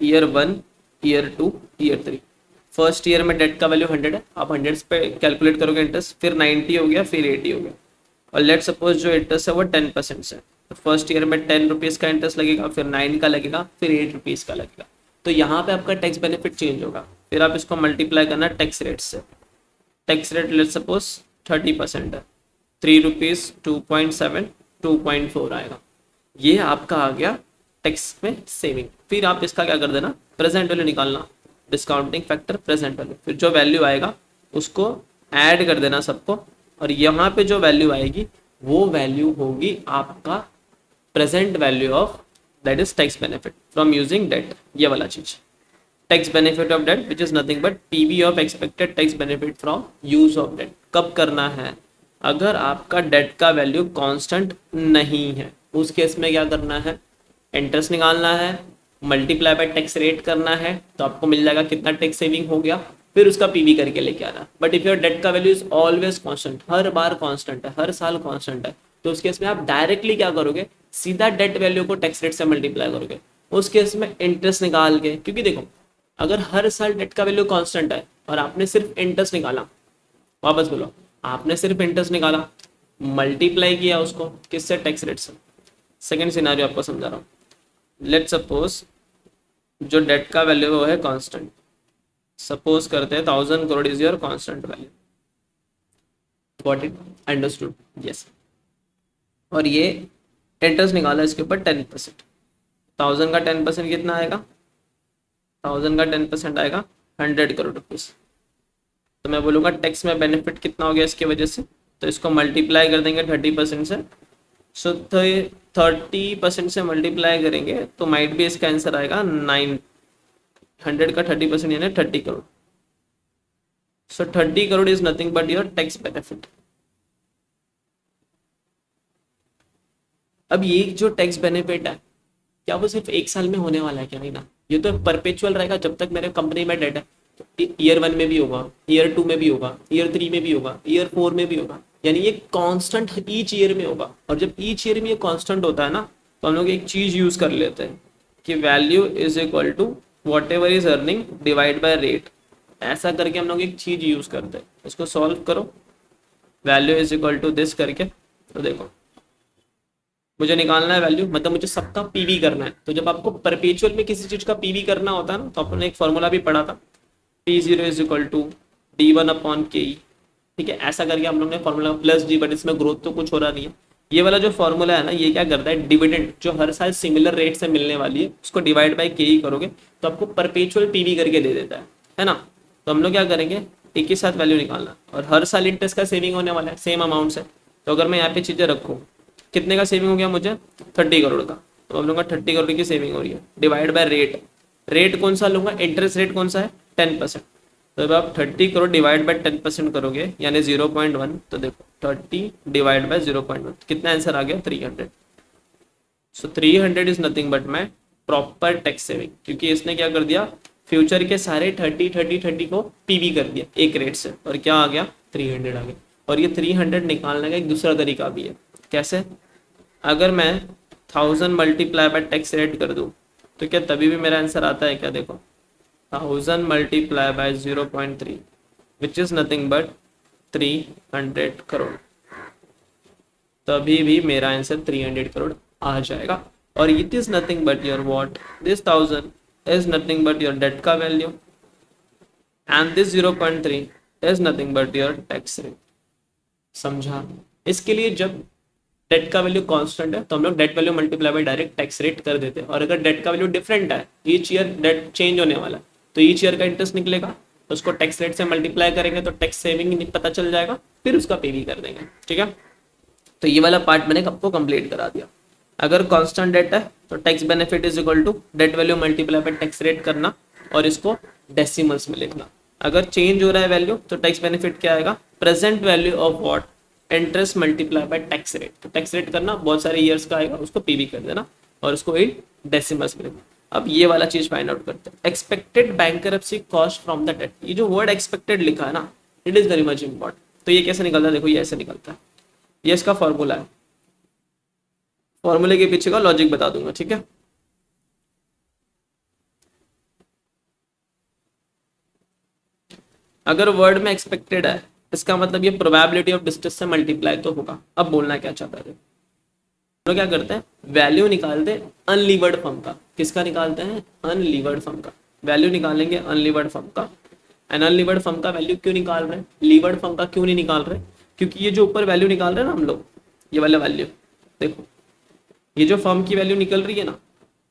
year 1, year 2, year 3। First year में डेट का वैल्यू 100 है, आप 100 पे कैलकुलेट करोगे इंटरेस्ट, फिर 90 हो गया, फिर 80 हो गया, और लेट सपोज जो इंटरेस्ट है वो 10% से, तो फर्स्ट ईयर में 10 रुपीज़ का इंटरेस्ट लगेगा, फिर 9 का लगेगा, फिर 8 रुपीज़ का लगेगा। तो यहाँ पे आपका टैक्स बेनिफिट चेंज होगा, फिर आप इसको मल्टीप्लाई करना टैक्स रेट से। टैक्स रेट लेट सपोज 30% है, 3 रुपीज़ 2.7 2.4 आएगा, ये आपका आ गया टैक्स में सेविंग। फिर आप इसका क्या कर देना, प्रेजेंट वैल्यू निकालना, डिस्काउंटिंग फैक्टर प्रेजेंट वैल्यू, फिर जो वैल्यू आएगा उसको ऐड कर देना सबको, और यहाँ पे जो वैल्यू आएगी वो वैल्यू होगी आपका present value of that is tax benefit from using debt. ये वाला चीज tax benefit of debt which is nothing but PV of expected tax benefit from use of debt. कब करना है, अगर आपका डेट का वैल्यू कांस्टेंट नहीं है, उस केस में क्या करना है, इंटरेस्ट निकालना है, मल्टीप्लाई बाय टैक्स रेट करना है, तो आपको मिल जाएगा कितना टैक्स सेविंग हो गया, फिर उसका पीवी करके लेके आना। बट इफ योर डेट का value is always constant, her bar constant है, हर साल कांस्टेंट है, तो उस केस में आप डायरेक्टली क्या करोगे, सीधा डेट वैल्यू को टैक्स रेट से मल्टीप्लाई करोगे। उस केस में इंटरेस्ट निकाल के, क्योंकि देखो अगर हर साल डेट का वैल्यू कांस्टेंट है और आपने सिर्फ इंटरेस्ट निकाला, वापस बोलो, आपने सिर्फ इंटरेस्ट निकाला, मल्टीप्लाई किया उसको किससे, टैक्स रेट से। सेकेंड सिनारियो आपको समझा रहा हूँ, लेट सपोज जो डेट का वैल्यू है वो है कांस्टेंट, सपोज करते हैं 1000 crore is your constant value, got it, understood, yes. और ये इंटरेस्ट निकाला इसके ऊपर 10%, 1000 का 10% कितना आएगा, 1000 का 10% आएगा 100 करोड़ रुपीज। तो मैं बोलूँगा टैक्स में बेनिफिट कितना हो गया इसकी वजह से, तो इसको मल्टीप्लाई कर देंगे 30% से। सो 30% से मल्टीप्लाई करेंगे तो माइट भी इसका आंसर आएगा 900 का 30% यानी 30 करोड़। सो 30 crore is nothing but your tax benefit. अब ये जो टैक्स बेनिफिट है क्या वो सिर्फ 1 साल में होने वाला है क्या, नहीं ना, ये तो परपेचुअल रहेगा जब तक मेरे कंपनी में डेट है। ईयर 1 में भी होगा, ईयर 2 में भी होगा, ईयर 3 में भी होगा, ईयर 4 में भी होगा, यानी ये कांस्टेंट ईच ईयर में होगा। और जब ईच ईयर में ये कांस्टेंट होता है ना, तो हम लोग एक चीज यूज कर लेते हैं कि value is equal to whatever is earning divide by rate. ऐसा करके हम लोग एक चीज यूज करते हैं, इसको सॉल्व करो, value is equal to this करके। तो देखो मुझे निकालना है वैल्यू, मतलब मुझे सबका पीवी करना है। तो जब आपको परपेचुअल में किसी चीज का पीवी करना होता है ना, तो आपने एक फॉर्मूला भी पढ़ा था, P0 is equal to D1/KE। ठीक है, ऐसा करके हम लोग ने फॉर्मूला प्लस डी, बट इसमें ग्रोथ तो कुछ हो रहा नहीं है। ये वाला जो फॉर्मूला है ना, ये क्या करता है, डिविडेंड जो हर साल सिमिलर रेट से मिलने वाली है उसको डिवाइड बाय KE करोगे तो आपको परपेचुअल पीवी करके दे देता है ना। तो हम लोग क्या करेंगे, एक ही साथ वैल्यू निकालना, और हर साल इंटरेस्ट का सेविंग होने वाला है सेम अमाउंट से। तो अगर मैं यहाँ पे चीजें रखूँ, कितने का सेविंग हो गया मुझे, 30 करोड़ का। तो हम लोग का 30 करोड़ की सेविंग हो रही है, डिवाइड बाय रेट। रेट कौन सा लूंगा, इंटरेस्ट रेट कौन सा है, 10%। तो जब आप 30 करोड़ डिवाइड बाय 10% करोगे यानी 0.1, तो देखो 30 डिवाइड बाय 0.1 कितना आंसर आ गया, 300। सो 300 is nothing but my proper tax saving, क्योंकि इसने क्या कर दिया, फ्यूचर के सारे 30 को पीवी कर दिया एक रेट से, और क्या आ गया, 300 आ गया। और ये 300 निकालने का एक दूसरा तरीका भी है, कैसे, अगर मैं 1000 मल्टीप्लाई बाय टैक्स रेट कर दूं तो क्या तभी भी मेरा आंसर आता है क्या, देखो 1000 multiply by 0.3 which is nothing but 300 crore, तभी भी मेरा आंसर 300 करोड़ आ जाएगा। और it is nothing but your what, this 1000 is nothing but your debt का value and this 0.3 is nothing but your tax rate. समझा। इसके लिए जब डेट का वैल्यू कांस्टेंट है तो हम लोग debt value multiply by direct tax rate कर देते हैं, और अगर डेट का वैल्यू डिफरेंट है, ईच ईयर डेट चेंज होने वाला है, तो ईच ईयर का इंटरेस्ट निकलेगा, तो उसको टैक्स रेट से मल्टीप्लाई करेंगे तो टैक्स सेविंग पता चल जाएगा, फिर उसका पे भी कर देंगे। ठीक है, तो ये वाला पार्ट मैंने आपको कंप्लीट करा दिया। अगर कांस्टेंट डेट है तो tax benefit is equal to debt value multiply by tax rate करना और इसको डेसिमल्स में लिखना। अगर चेंज हो रहा है वैल्यू तो टैक्स बेनिफिट क्या आएगा, present value of what, interest multiply by tax rate. तो टैक्स रेट करना बहुत सारे ईयर्स का आएगा, उसको पीवी कर देना और उसको इन डेसिमल्स में लिखना। अब ये वाला चीज फाइंड आउट करते हैं, expected bankruptcy cost from the debt. ये जो वर्ड एक्सपेक्टेड लिखा है ना, it is very much important. तो ये कैसे निकलता है, देखो ये ऐसे निकलता है, ये इसका फॉर्मूला है, फॉर्मूले के पीछे का लॉजिक बता दूंगा। ठीक है, अगर वर्ड में एक्सपेक्टेड है इसका मतलब ये प्रोबेबिलिटी ऑफ डिस्टेंस से मल्टीप्लाई तो होगा। अब बोलना क्या चाहता है, तो क्या करते हैं, वैल्यू निकालते हैं अनलीवर्ड फर्म का। किसका निकालते हैं, अनलीवर्ड फर्म का। वैल्यू निकालेंगे अनलीवर्ड फर्म का। एंड अनलीवर्ड फर्म का वैल्यू क्यों निकाल रहे हैं, लीवर्ड फर्म का क्यों नहीं निकाल रहे, क्योंकि ये जो ऊपर वैल्यू निकाल रहे हैं ना हम लोग, ये वाला वैल्यू देखो, ये जो फर्म की वैल्यू निकल रही है ना,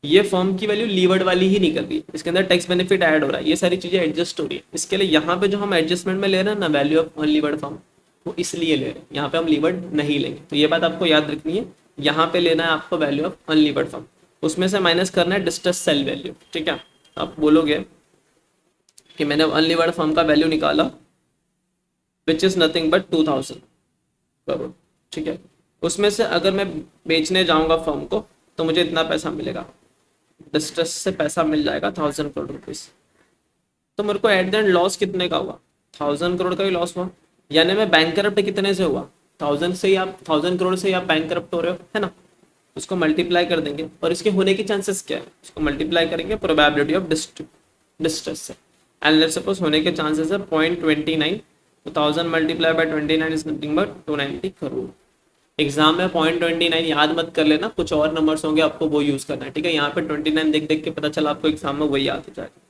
ये फर्म की वैल्यू लीवर्ड वाली ही निकल रही है, इसके अंदर टैक्स बेनिफिट ऐड हो रहा है, ये सारी चीजें एडजस्ट हो रही है। इसके लिए यहाँ पे जो हम एडजस्टमेंट में ले रहे हैं ना वैल्यू ऑफ अनलीवर्ड फर्म, वो इसलिए ले रहे हैं, यहाँ पे हम लीवर्ड नहीं लेंगे। तो ये बात आपको याद रखनी है, यहाँ पे लेना है आपको वैल्यू ऑफ अनलीवर्ड फर्म, उसमें से माइनस करना है डिस्ट्रेस सेल वैल्यू। ठीक है, आप बोलोगे कि मैंने अनलीवर्ड फर्म का वैल्यू निकाला विच इज नथिंग बट 2000 करोड़। ठीक है, उसमें से अगर मैं बेचने जाऊंगा फर्म को तो मुझे इतना पैसा मिलेगा, डिस्ट्रेस से पैसा मिल जाएगा 1000 करोड़ रुपीज। तो मेरे को एट द एंड लॉस कितने का हुआ, 1000 करोड़ का ही लॉस हुआ। यानी मैं बैंकरप्ट कितने से हुआ, 1000 से ही आप 1000 करोड़ से ही आप बैंकरप्ट हो रहे हो, है ना। उसको मल्टीप्लाई कर देंगे और इसके होने के चांसेस क्या है, उसको मल्टीप्लाई करेंगे प्रोबेबिलिटी ऑफ डिस्ट्रेस से। एंड लेट्स सपोज होने के चांसेस है 0.29, तो 1000 multiply bye 29 is nothing but 290 crore. Exam में 0.29 याद मत कर लेना, कुछ और नंबर्स होंगे आपको वो यूज करना है, ठीक है। यहाँ पे 29 देख देख के पता चला आपको एग्जाम में वही याद हो जाएगा।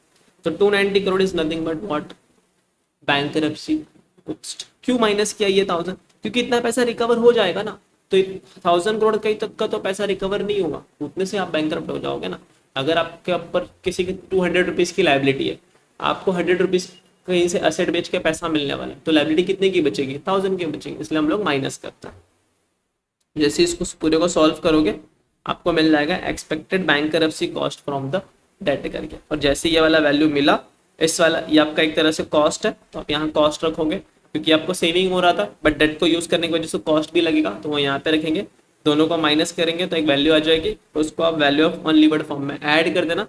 तो 290 crore is nothing but what, bankruptcy cost. क्यों माइनस किया ये 1000, क्योंकि इतना पैसा रिकवर हो जाएगा ना, तो 1000 करोड़ कहीं तक का तो पैसा रिकवर नहीं होगा, उतने से आप बैंकरप्ट हो जाओगे ना। अगर आपके ऊपर किसी की 200 रुपीज़ की लाइबिलिटी है, आपको 100 रुपीज़ कहीं से असेट बेच के पैसा मिलने वाला है, तो लाइबिलिटी कितने की बचेगी, 1000 की बचेगी, इसलिए हम लोग माइनस करते हैं। जैसे इसको पूरे को सॉल्व करोगे आपको मिल जाएगा expected bankruptcy cost from the debt करके, और जैसे ये वाला वैल्यू मिला, इस वाला ये आपका एक तरह से कॉस्ट है, तो आप यहाँ कॉस्ट रखोगे क्योंकि आपको सेविंग हो रहा था, बट डेट को यूज करने की वजह से कॉस्ट भी लगेगा, तो वो यहाँ पे रखेंगे, दोनों को माइनस करेंगे तो एक वैल्यू आ जाएगी, उसको आप वैल्यू ऑफ अनलीवर्ड फॉर्म में ऐड कर देना।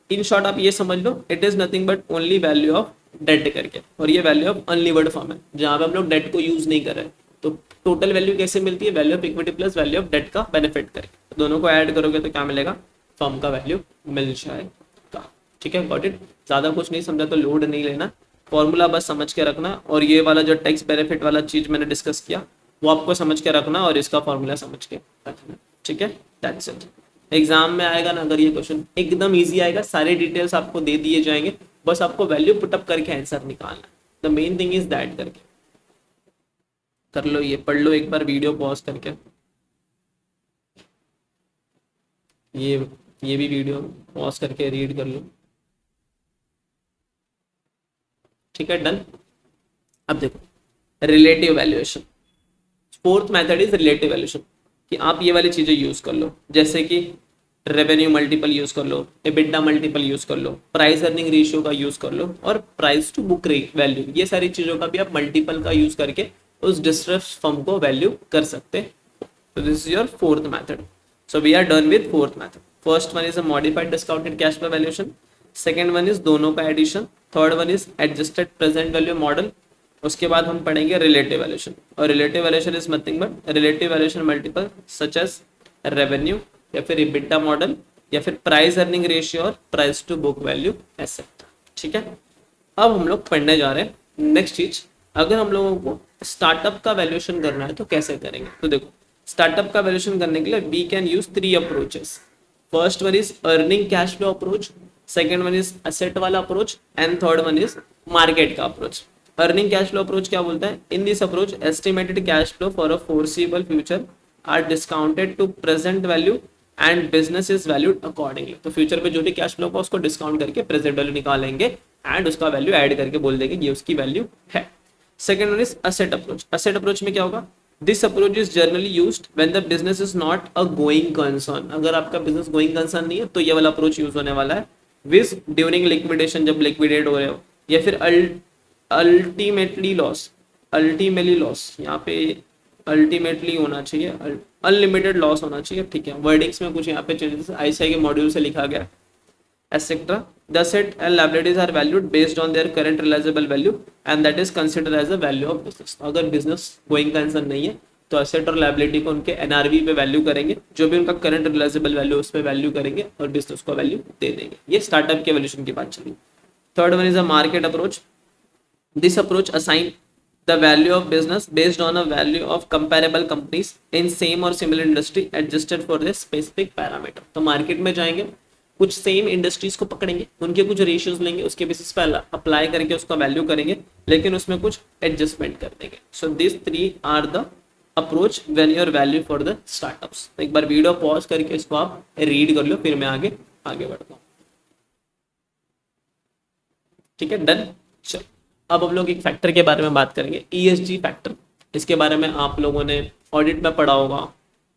इन शॉर्ट आप ये समझ लो, it is nothing but only value of debt करके, और ये वैल्यू ऑफ अनलीवर्ड फॉर्म है जहाँ पे हम लोग डेट को यूज नहीं कर रहे हैं। तो टोटल वैल्यू कैसे मिलती है, value of equity plus value of debt का बेनिफिट करके, दोनों को ऐड करोगे तो क्या मिलेगा, फर्म का वैल्यू मिल जाएगा। ठीक है, गॉट इट। ज्यादा कुछ नहीं समझा तो लोड नहीं लेना, फॉर्मूला बस समझ के रखना, और ये वाला जो टैक्स बेनिफिट वाला चीज मैंने डिस्कस किया वो आपको समझ के रखना, और इसका फॉर्मूला समझ के रखना। ठीक है, दैट्स इट। एग्जाम में आएगा ना अगर ये क्वेश्चन, एकदम इजी आएगा, सारे डिटेल्स आपको दे दिए जाएंगे, बस आपको वैल्यू पुटअप करके आंसर निकालना। The main thing is that करके कर लो, ये पढ़ लो एक बार वीडियो पॉज करके, ये भी वीडियो पॉज करके रीड कर लो। ठीक है, डन। अब देखो relative valuation, fourth method is relative valuation, कि आप ये वाली चीजें यूज कर लो, जैसे कि रेवेन्यू मल्टीपल यूज कर लो, एबिटा मल्टीपल यूज कर लो, प्राइस अर्निंग रेशियो का यूज कर लो, और प्राइस टू बुक वैल्यू, ये सारी चीजों का भी आप मल्टीपल का यूज करके उस डिस्ट्रेस्ड फर्म को वैल्यू कर सकते हैं। So this is your fourth method. So we are done with fourth method. First one is a modified discounted cash flow valuation. Second one is दोनों का addition. Third one is adjusted present value model. उसके बाद हम पढ़ेंगे relative valuation. और relative valuation is nothing but relative valuation multiple such as revenue या फिर EBITDA model या फिर price earning ratio और price to book value etc. ठीक है, अब हम लोग पढ़ने जा रहे हैं नेक्स्ट चीज। अगर हम लोगों को स्टार्टअप का वैल्यूएशन करना है तो कैसे करेंगे, तो देखो स्टार्टअप का वैल्यूएशन करने के लिए we can use 3 approaches. First one is earning cash flow approach, second one is asset वाला approach, and third one is market का approach. Earning cash flow approach क्या बोलता है, in this approach estimated cash flow for a forcible future are discounted to present value and business is valued accordingly. तो future में जो भी cash flow का उसको डिस्काउंट करके प्रेजेंट वैल्यू निकालेंगे एंड उसका वैल्यू ऐड करके बोल देंगे ये उसकी वैल्यू है। Second one is asset approach. Asset approach में क्या होगा, this approach is generally used when the business is not a going concern. अगर आपका बिजनेस गोइंग कंसर्न नहीं है तो ये वाला अप्रोच यूज होने वाला है। विज ड्यूरिंग लिक्विडेशन, जब लिक्विडेट हो रहे हो, या फिर अल्टीमेटली लॉस, अल्टीमेटली लॉस, यहाँ पे अल्टीमेटली होना चाहिए, अनलिमिटेड लॉस होना चाहिए। ठीक है, वर्डिंग्स में कुछ यहाँ पे चेंजेस आईसीआई के मॉड्यूल से लिखा गया etc. The asset and liabilities are valued based on their current realizable value and that is considered as a value of business. अगर business going concern नहीं है तो asset और liability को उनके NRV पे वैल्यू करेंगे, जो भी उनका current realizable value उस पे वैल्यू करेंगे और business को वैल्यू दे देंगे। ये स्टार्टअप के वैल्यूएशन की बात चली। Third one is a market approach. This approach assign the value of business based on a value of comparable companies in same or similar industry adjusted for their specific parameter. तो market में जाएंगे, कुछ same industries को पकड़ेंगे, उनके कुछ ratios लेंगे, उसके बेसिस पर अप्लाई करके उसका वैल्यू करेंगे, लेकिन उसमें कुछ एडजस्टमेंट कर देंगे। So this 3 are the approach when your value for the startups. एक बार वीडियो पॉज करके इसको आप रीड कर लो, फिर मैं आगे बढ़ता हूँ। ठीक है, डन। चलो अब हम लोग एक फैक्टर के बारे में बात करेंगे, ESG फैक्टर। इसके बारे में आप लोगों ने ऑडिट में पढ़ा होगा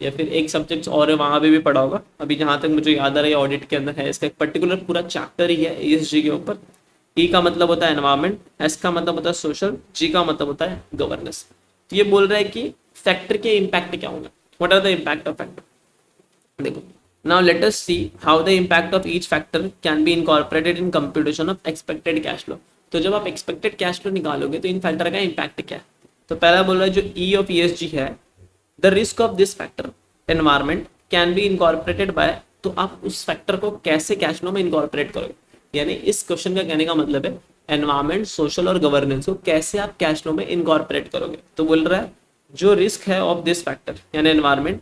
या फिर एक सब्जेक्ट और है वहाँ पे भी पढ़ा होगा। अभी जहाँ तक मुझे याद आ रहा है ऑडिट के अंदर है, इसका एक पर्टिकुलर पूरा चैप्टर ही है ESG के ऊपर। E का मतलब होता है एनवायरमेंट, S का मतलब होता है सोशल, G का मतलब होता है गवर्नेंस। तो ये बोल रहा है कि फैक्टर के इम्पैक्ट क्या होंगे, what are the impact of factor. देखो now let us see how the impact of each factor can be incorporated in computation of expected cash flow. तो जब आप एक्सपेक्टेड कैश फ्लो निकालोगे तो इन फैक्टर का इम्पैक्ट क्या है। तो पहला बोल रहा है जो E ऑफ ESG है, the risk of this factor environment can be incorporated by. तो आप उस फैक्टर को कैसे कैश फ्लो में इनकॉर्पोरेट करोगे, यानी इस क्वेश्चन का कहने का मतलब है एनवायरमेंट, सोशल और गवर्नेंस को कैसे आप कैश फ्लो में इनकॉर्पोरेट करोगे। तो बोल रहा है जो रिस्क है ऑफ दिस फैक्टर यानी environment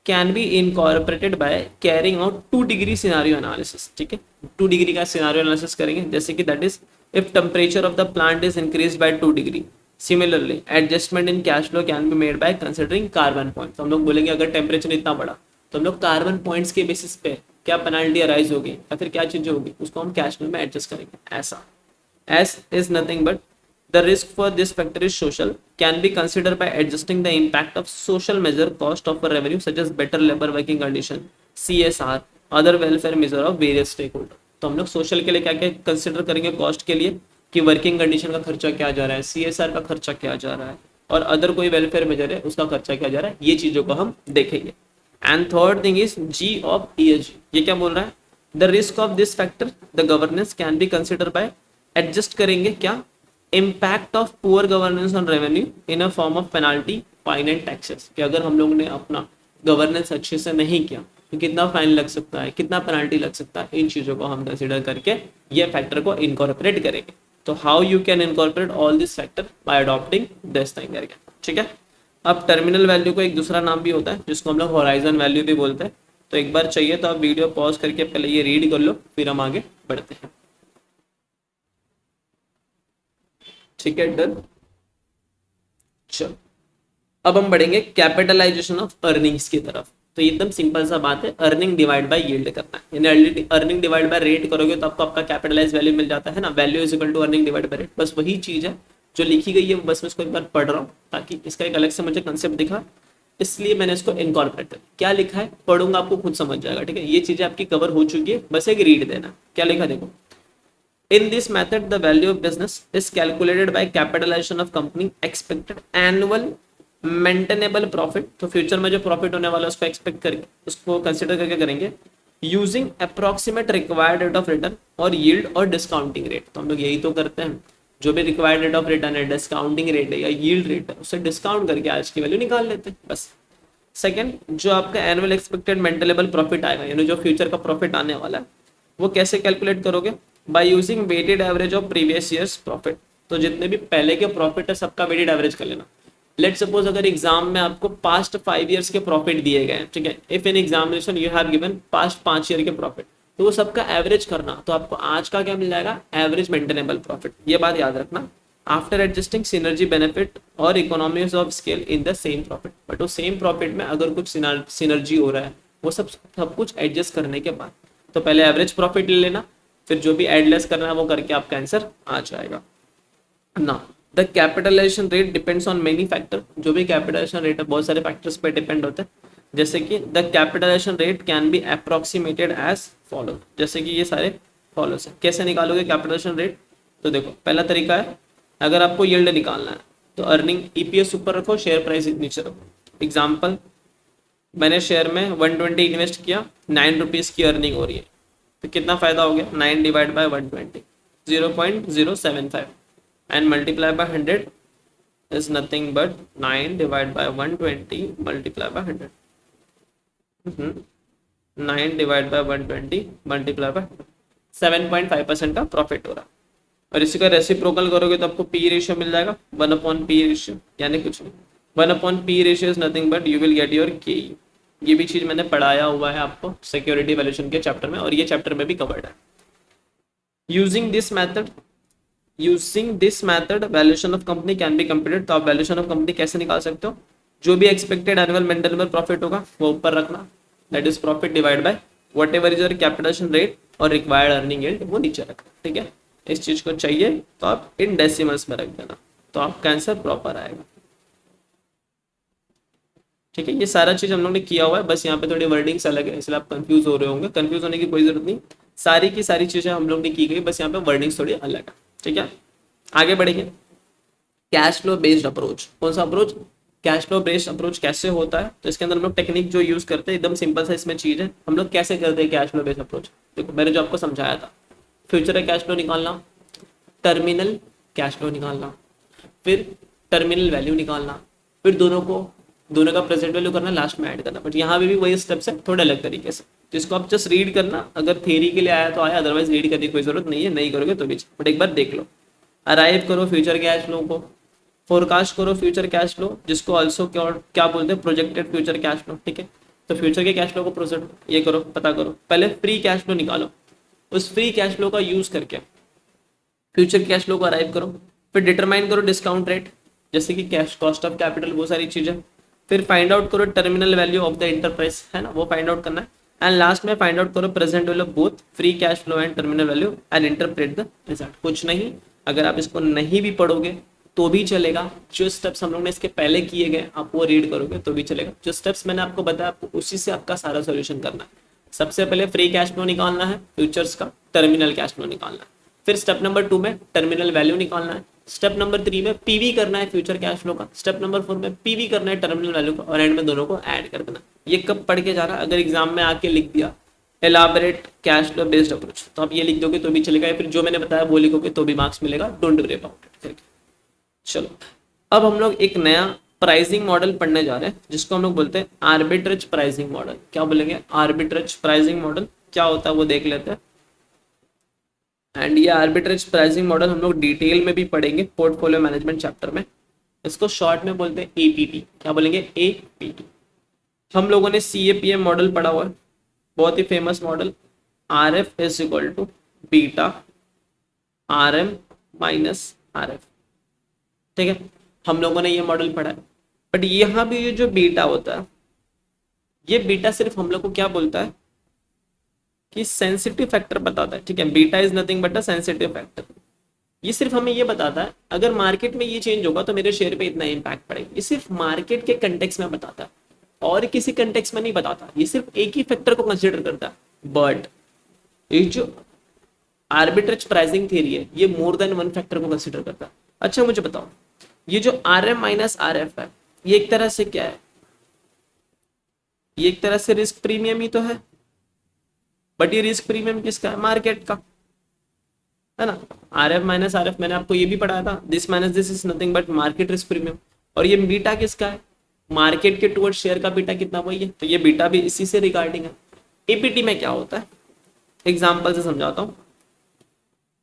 can be incorporated by carrying out 2 degree scenario analysis. ठीक है, 2 डिग्री का सिनारियो एनालिसिस करेंगे, जैसे कि that is if temperature of the plant is increase by 2 degree, similarly adjustment in cash flow can be made by considering carbon point. हम लोग बोलेंगे अगर टेम्परेचर इतना बढ़ा तो हम लोग कार्बन पॉइंट्स के बेसिस पे क्या पेनाल्टी अराइज होगी या फिर क्या चीजें होगी उसको हम कैश फ्लो में एडजस्ट करेंगे। ऐसा S is nothing but the risk for this factor is social, can be considered by adjusting the impact of social measure cost of a revenue such as better labor working condition, CSR, other welfare measure of various stakeholder। तो हम लोग social के लिए क्या क्या consider करेंगे cost के लिए कि वर्किंग कंडीशन का खर्चा क्या जा रहा है, CSR का खर्चा क्या जा रहा है और अदर कोई वेलफेयर मेजर है उसका खर्चा क्या जा रहा है, ये चीजों को हम देखेंगे। And third thing is G of ESG। ये क्या बोल रहा है, the risk of this factor the governance can be consider by adjust करेंगे क्या, impact of poor governance on revenue in a form of penalty fine and taxes, कि अगर हम लोग ने अपना गवर्नेंस अच्छे से नहीं किया तो कितना फाइन लग सकता है, कितना पेनाल्टी लग सकता है, इन चीजों को हम कंसिडर करके ये फैक्टर को इनकॉर्पोरेट करेंगे। तो how you can incorporate all this factor by adopting this thing करके। ठीक है, अब टर्मिनल वैल्यू को एक दूसरा नाम भी होता है जिसको हम लोग होराइजन वैल्यू भी बोलते हैं। तो एक बार चाहिए तो आप वीडियो पॉज करके पहले ये रीड कर लो, फिर हम आगे बढ़ते हैं। ठीक है, डन। चलो अब हम बढ़ेंगे कैपिटलाइजेशन ऑफ अर्निंग्स की तरफ। तो एकदम सिंपल सा बात है, अर्निंग डिवाइड बाय यील्ड करना है, यानी अर्निंग डिवाइड बाय रेट करोगे तो आपको आपका कैपिटलाइज वैल्यू मिल जाता है ना, value is equal to earning divide by rate. बस वही चीज है जो लिखी गई है, बस मैं इसको एक बार पढ़ रहा हूँ ताकि इसका एक अलग से मुझे कंसेप्ट दिखा, इसलिए मैंने इसको इनकॉर्पोरेट कर। क्या लिखा है पढ़ूंगा आपको खुद समझ जाएगा। ठीक है, ये चीजें आपकी कवर हो चुकी है, बस एक रीड देना। क्या लिखा देखो, in this method the value of business is calculated by capitalization of company expected annual maintainable profit। तो फ्यूचर में जो प्रॉफिट होने वाला है उसको एक्सपेक्ट करके उसको कंसिडर करके करेंगे using approximate required rate of return और यील्ड और डिस्काउंटिंग रेट। तो हम लोग यही तो करते हैं, जो भी रिक्वायर्ड रेट ऑफ रिटर्न है, डिस्काउंटिंग रेट है या यील्ड रेट है, उससे डिस्काउंट करके आज की वैल्यू निकाल लेते हैं बस। सेकंड, जो आपका एनुअल एक्सपेक्टेड मेंटेनेबल प्रॉफिट आएगा यानी जो फ्यूचर का प्रॉफिट आने वाला है वो कैसे कैलकुलेट करोगे, by using weighted average of previous years profit. तो जितने भी पहले के प्रॉफिट है सबका वेटेड एवरेज कर लेना। लेट सपोज अगर एग्जाम में आपको पास्ट 5 ईयर्स के प्रॉफिट दिए गए हैं, ठीक है, if in examination you have given past 5 year के प्रॉफिट, तो वो सबका एवरेज करना, तो आपको आज का क्या मिल जाएगा, एवरेज मेंटेनेबल प्रॉफिट। ये बात याद रखना, आफ्टर एडजस्टिंग सिनर्जी बेनिफिट और economies of scale in the same profit. But वो सेम प्रॉफिट में अगर कुछ सिनर्जी हो रहा है वो सब कुछ एडजस्ट करने के बाद, तो पहले एवरेज प्रॉफिट ले लेना, फिर जो भी एडलेस करना है वो करके आपका आंसर आ जाएगा ना। The capitalization rate depends on many factor. जो भी कैपिटलाइजेशन रेट है बहुत सारे फैक्टर्स पे डिपेंड होते हैं, जैसे कि the capitalization rate can be approximated as follow. जैसे कि ये सारे फॉलोस है। कैसे निकालोगे कैपिटलाइजेशन रेट, तो देखो पहला तरीका है, अगर आपको यील्ड निकालना है तो अर्निंग EPS ऊपर रखो, शेयर प्राइस नीचे रखो। एग्जाम्पल, मैंने शेयर में 120 इन्वेस्ट किया, 9 रुपीज़ की अर्निंग हो रही है, तो कितना फायदा हो गया, 9 divide by 120 0.075 and multiply by 100 is nothing but 9 divide by 120 multiply by 100, 9 divide by 120 multiply by 7.5% का प्रॉफिट हो रहा है। और इसी का रेसिप्रोकल करोगे तो आपको पी रेशियो मिल जाएगा 1/P रेशियो, यानी कुछ नहीं, 1/P ratio is nothing but you will get your KE। ये भी चीज मैंने पढ़ाया हुआ है आपको सिक्योरिटी वैल्यूएशन के चैप्टर में, और ये चैप्टर में भी कवर्ड है। Using this method valuation of company can be computed. तो आप वैल्यूएशन ऑफ कंपनी कैसे निकाल सकते हो, जो भी एक्सपेक्टेड एनुअल मेंटेनेबल प्रॉफिट होगा वो ऊपर रखना, that is profit divide by whatever is your capitalization rate और रिक्वायर्ड अर्निंग यील्ड वो नीचे रखना। ठीक है, इस चीज को चाहिए तो आप इन डेसिमल्स में रख देना, तो आपका आंसर प्रॉपर आएगा। ठीक है, ये सारा चीज हम लोग ने किया हुआ है, बस यहाँ पे थोड़ी वर्डिंग्स अलग है इसलिए आप कंफ्यूज हो रहे होंगे। कंफ्यूज होने की कोई जरूरत नहीं, सारी की सारी चीजें हम लोग ने की गई, बस यहाँ पे वर्डिंग्स थोड़ी अलग है। ठीक है, आगे बढ़ेंगे। कैश फ्लो बेस्ड अप्रोच, कौन सा approach, cash flow based approach कैसे होता है, तो इसके अंदर हम लोग टेक्निक जो यूज करते हैं एकदम सिंपल सा इसमें चीज है। हम लोग कैसे करते हैं कैश फ्लो बेस्ड अप्रोच, देखो मैंने जो आपको समझाया था, फ्यूचर का कैश फ्लो निकालना, टर्मिनल कैश फ्लो निकालना, फिर टर्मिनल वैल्यू निकालना, फिर दोनों का प्रेजेंट वैल्यू करना, लास्ट में ऐड करना। बट यहाँ पे भी वही स्टेप्स है थोड़े अलग तरीके से, तो इसको आप जस्ट रीड करना, अगर थ्योरी के लिए आया तो आया, अदरवाइज रीड करने की कोई जरूरत नहीं है, नहीं करोगे तो भी, बट एक बार देख लो। अराइव करो फ्यूचर कैश फ्लो को, फोरकास्ट करो फ्यूचर कैश फ्लो, जिसको ऑल्सो क्या क्या बोलते हैं, प्रोजेक्टेड फ्यूचर कैश फ्लो, ठीक है। तो फ्यूचर के कैश फ्लो को प्रोजेक्ट ये करो, पता करो, पहले फ्री कैश फ्लो निकालो, उस फ्री कैश फ्लो का यूज करके फ्यूचर कैश फ्लो को अराइव करो, फिर डिटरमाइन करो डिस्काउंट रेट, जैसे कि कैश कॉस्ट ऑफ कैपिटल, वो सारी चीजें, फिर फाइंड आउट करो terminal value of the enterprise, है ना, वो फाइंड आउट करना है, एंड लास्ट में फाइंड आउट करो present value of both free cash flow and terminal value and interpret the result. कुछ नहीं, अगर आप इसको नहीं भी पढ़ोगे तो भी चलेगा, जो स्टेप्स हम लोग ने इसके पहले किए गए आप वो रीड करोगे तो भी चलेगा, जो स्टेप्स मैंने आपको बताया आपको उसी से आपका सारा सोल्यूशन करना है। सबसे पहले फ्री कैश फ्लो निकालना है फ्यूचर्स का, टर्मिनल कैश फ्लो निकालना है, फिर स्टेप नंबर 2 में टर्मिनल वैल्यू निकालना है, स्टेप नंबर 3 में पीवी करना है फ्यूचर कैश फ्लो का, स्टेप नंबर 4 में पीवी करना है टर्मिनल वैल्यू का, और एंड में दोनों को ऐड कर देना। ये कब पढ़ के जाना, अगर एग्जाम में आके लिख दिया elaborate cash flow based approach, तो आप ये लिख दोगे तो भी चलेगा, या फिर जो मैंने बताया वो लिखोगे तो भी मार्क्स मिलेगा, डोंट वरी अबाउट इट। चलो अब हम लोग एक नया प्राइसिंग मॉडल पढ़ने जा रहे हैं, जिसको हम लोग बोलते हैं आर्बिट्रेज प्राइसिंग मॉडल। क्या बोलेंगे, आर्बिट्रेज प्राइसिंग मॉडल क्या होता है वो देख लेते हैं। एंड ये आर्बिट्रेज प्राइसिंग मॉडल हम लोग डिटेल में भी पढ़ेंगे पोर्टफोलियो मैनेजमेंट चैप्टर में। इसको शॉर्ट में बोलते हैं एपीटी। क्या बोलेंगे, एपीटी। हम लोगों ने सीएपीएम मॉडल पढ़ा हुआ है, बहुत ही famous model, R F is equal to beta R M minus R F, ठीक है, हम लोगों ने ये मॉडल पढ़ा है। बट यहाँ भी ये जो बीटा होता है, ये बीटा सिर्फ हम लोग को क्या बोलता है कि सेंसिटिव फैक्टर बताता है, ठीक है, beta is nothing but a sensitive factor. ये सिर्फ हमें ये बताता है अगर मार्केट में ये चेंज होगा तो मेरे शेयर पे इतना इम्पैक्ट पड़ेगा। ये सिर्फ मार्केट के कंटेक्स में बताता है और किसी कंटेक्स में नहीं बताता, ये सिर्फ एक ही फैक्टर को कंसिडर करता है। बट ये जो आर्बिट्रेज प्राइसिंग थ्योरी है ये मोर देन वन फैक्टर को कंसिडर करता है। अच्छा मुझे बताओ, ये जो R M minus R F है ये एक तरह से क्या है, ये एक तरह से रिस्क प्रीमियम ही तो है, बट ये रिस्क प्रीमियम किसका है, मार्केट का, है ना। R F minus R F मैंने आपको ये भी पढ़ाया था, this minus this is nothing but market risk premium. और ये बीटा किसका है, मार्केट के टुवर्ड शेयर का बीटा कितना वही है, तो ये बीटा भी इसी से रिगार्डिंग है। एपीटी में क्या होता है, एग्जाम्पल से समझाता हूँ।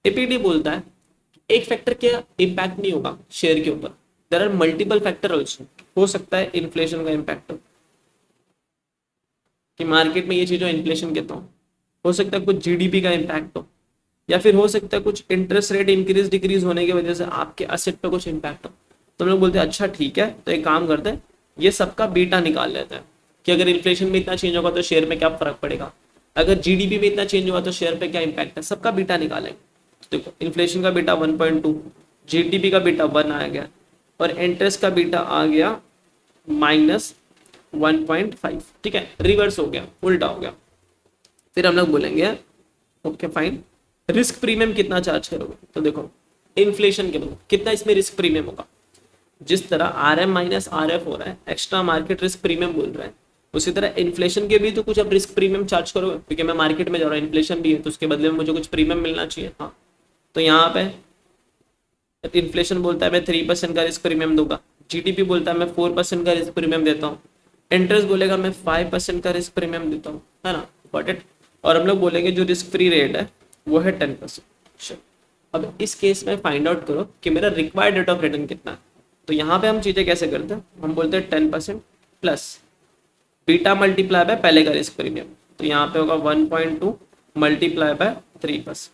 एपीटी बोलता है एक फैक्टर के इम्पैक्ट नहीं होगा शेयर के ऊपर, there are multiple factor also. हो सकता है इन्फ्लेशन का इम्पैक्ट हो, कि मार्केट में ये चीज इन्फ्लेशन कहता हूँ, हो सकता है कुछ जीडीपी का इम्पैक्ट हो, या फिर हो सकता है कुछ इंटरेस्ट रेट इंक्रीज डिक्रीज होने की वजह से आपके असेट पे कुछ इम्पैक्ट हो। तो हम लोग बोलते हैं अच्छा ठीक है, तो एक काम करते हैं ये सबका बीटा निकाल लेते हैं कि अगर इन्फ्लेशन में इतना चेंज होगा तो शेयर में क्या फर्क पड़ेगा, अगर जीडीपी में इतना चेंज हुआ तो शेयर पे क्या इम्पैक्ट है, सबका बीटा निकालेंगे। तो देखो इन्फ्लेशन का बीटा 1.2, जीडीपी का बीटा 1 आ गया, और इंटरेस्ट का बीटा आ गया -1.5, ठीक है, रिवर्स हो गया, उल्टा हो गया। फिर हम लोग बोलेंगे ओके फाइन, रिस्क प्रीमियम कितना चार्ज करोगे, तो देखो इन्फ्लेशन के मतलब कितना इसमें रिस्क प्रीमियम होगा। जिस तरह R M minus R F हो रहा है, एक्स्ट्रा मार्केट रिस्क प्रीमियम बोल रहा है, उसी तरह इन्फ्लेशन के भी तो कुछ अब रिस्क प्रीमियम चार्ज करोगे, क्योंकि मैं मार्केट में जा रहा हूँ, इन्फ्लेशन भी है, तो उसके बदले में मुझे कुछ प्रीमियम मिलना चाहिए। हाँ, तो यहाँ पे इन्फ्लेशन बोलता है मैं 3% का रिस्क प्रीमियम दूंगा, जीडीपी बोलता है मैं 4% का रिस्क प्रीमियम देता हूँ, इंटरेस्ट बोलेगा मैं 5% का रिस्क प्रीमियम देता हूँ, है ना, गॉट इट। और हम लोग बोलेंगे जो रिस्क फ्री रेट है वो है 10%। अब इस केस में फाइंड आउट करो कि मेरा रिक्वायर्ड रेट ऑफ रिटर्न कितना है। तो यहाँ पे हम चीजें कैसे करते हैं, हम बोलते हैं 10% प्लस बीटा मल्टीप्लाई बाय पहले का रिस्क प्रीमियम, तो यहाँ पे होगा 1.2 multiply by 3%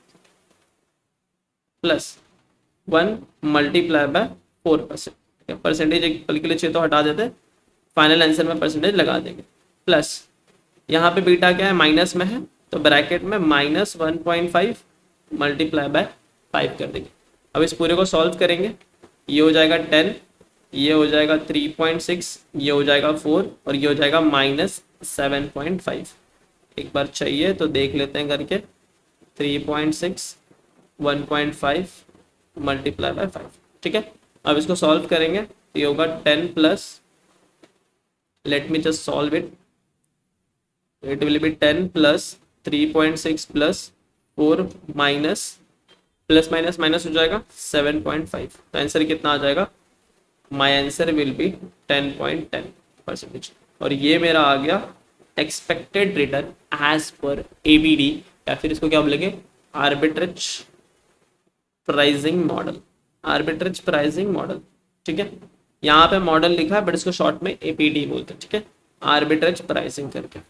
plus 1 multiply by 4%। Percentage एक पल के लिए चाहिए तो हटा देते, फाइनल आंसर में परसेंटेज लगा देंगे, प्लस यहाँ पे बीटा क्या है, माइनस में है, तो ब्रैकेट में -1.5 मल्टीप्लाई बाय 5 कर देंगे। अब इस पूरे को सॉल्व करेंगे, ये हो जाएगा 10, ये हो जाएगा 3.6, ये हो जाएगा 4, और ये हो जाएगा -7.5। एक बार चाहिए तो देख लेते हैं करके, 3.6 1.5 मल्टीप्लाई बाय 5, ठीक है। अब इसको सॉल्व करेंगे तो ये होगा 10 plus, let me just solve it, it will be 10 plus 3.6 plus 4 minus plus minus minus हो जाएगा 7.5, तो आंसर कितना आ जाएगा, माई आंसर विल बी 10.10%। और ये मेरा आ गया expected return as per APT, या फिर इसको क्या बोलेंगे, arbitrage pricing model, arbitrage pricing model, ठीक है, यहाँ पे मॉडल लिखा है बट इसको शॉर्ट में एपीडी बोलते हैं, ठीक है, आर्बिट्रेज प्राइसिंग करके।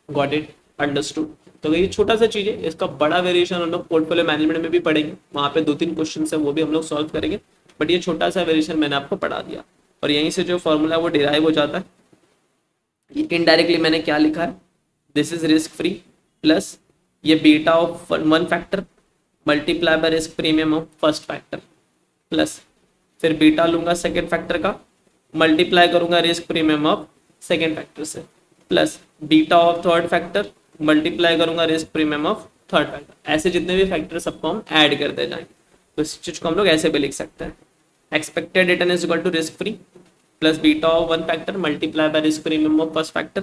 Got it, understood. तो ये छोटा सा चीज है, इसका बड़ा वेरिएशन हम लोग पोर्टफोलियो मैनेजमेंट में भी पढ़ेंगे, वहाँ पे 2-3 क्वेश्चन है वो भी हम लोग सॉल्व करेंगे, बट ये छोटा सा वेरिएशन मैंने आपको पढ़ा दिया। और यहीं से जो फॉर्मूला है वो डिराइव हो जाता है। इनडायरेक्टली मैंने क्या लिखा है, this is risk free plus ये beta of one factor multiply by risk premium of first factor plus फिर बीटा लूंगा सेकेंड फैक्टर का मल्टीप्लाई करूंगा risk premium of second factor से plus beta of third factor multiply करूंगा risk premium of third factor. ऐसे जितने भी factor सबको हम ऐड करते जाएंगे। तो इस चीज को हम लोग ऐसे भी लिख सकते हैं, expected return is equal to risk free plus beta of one factor multiply by risk premium of first factor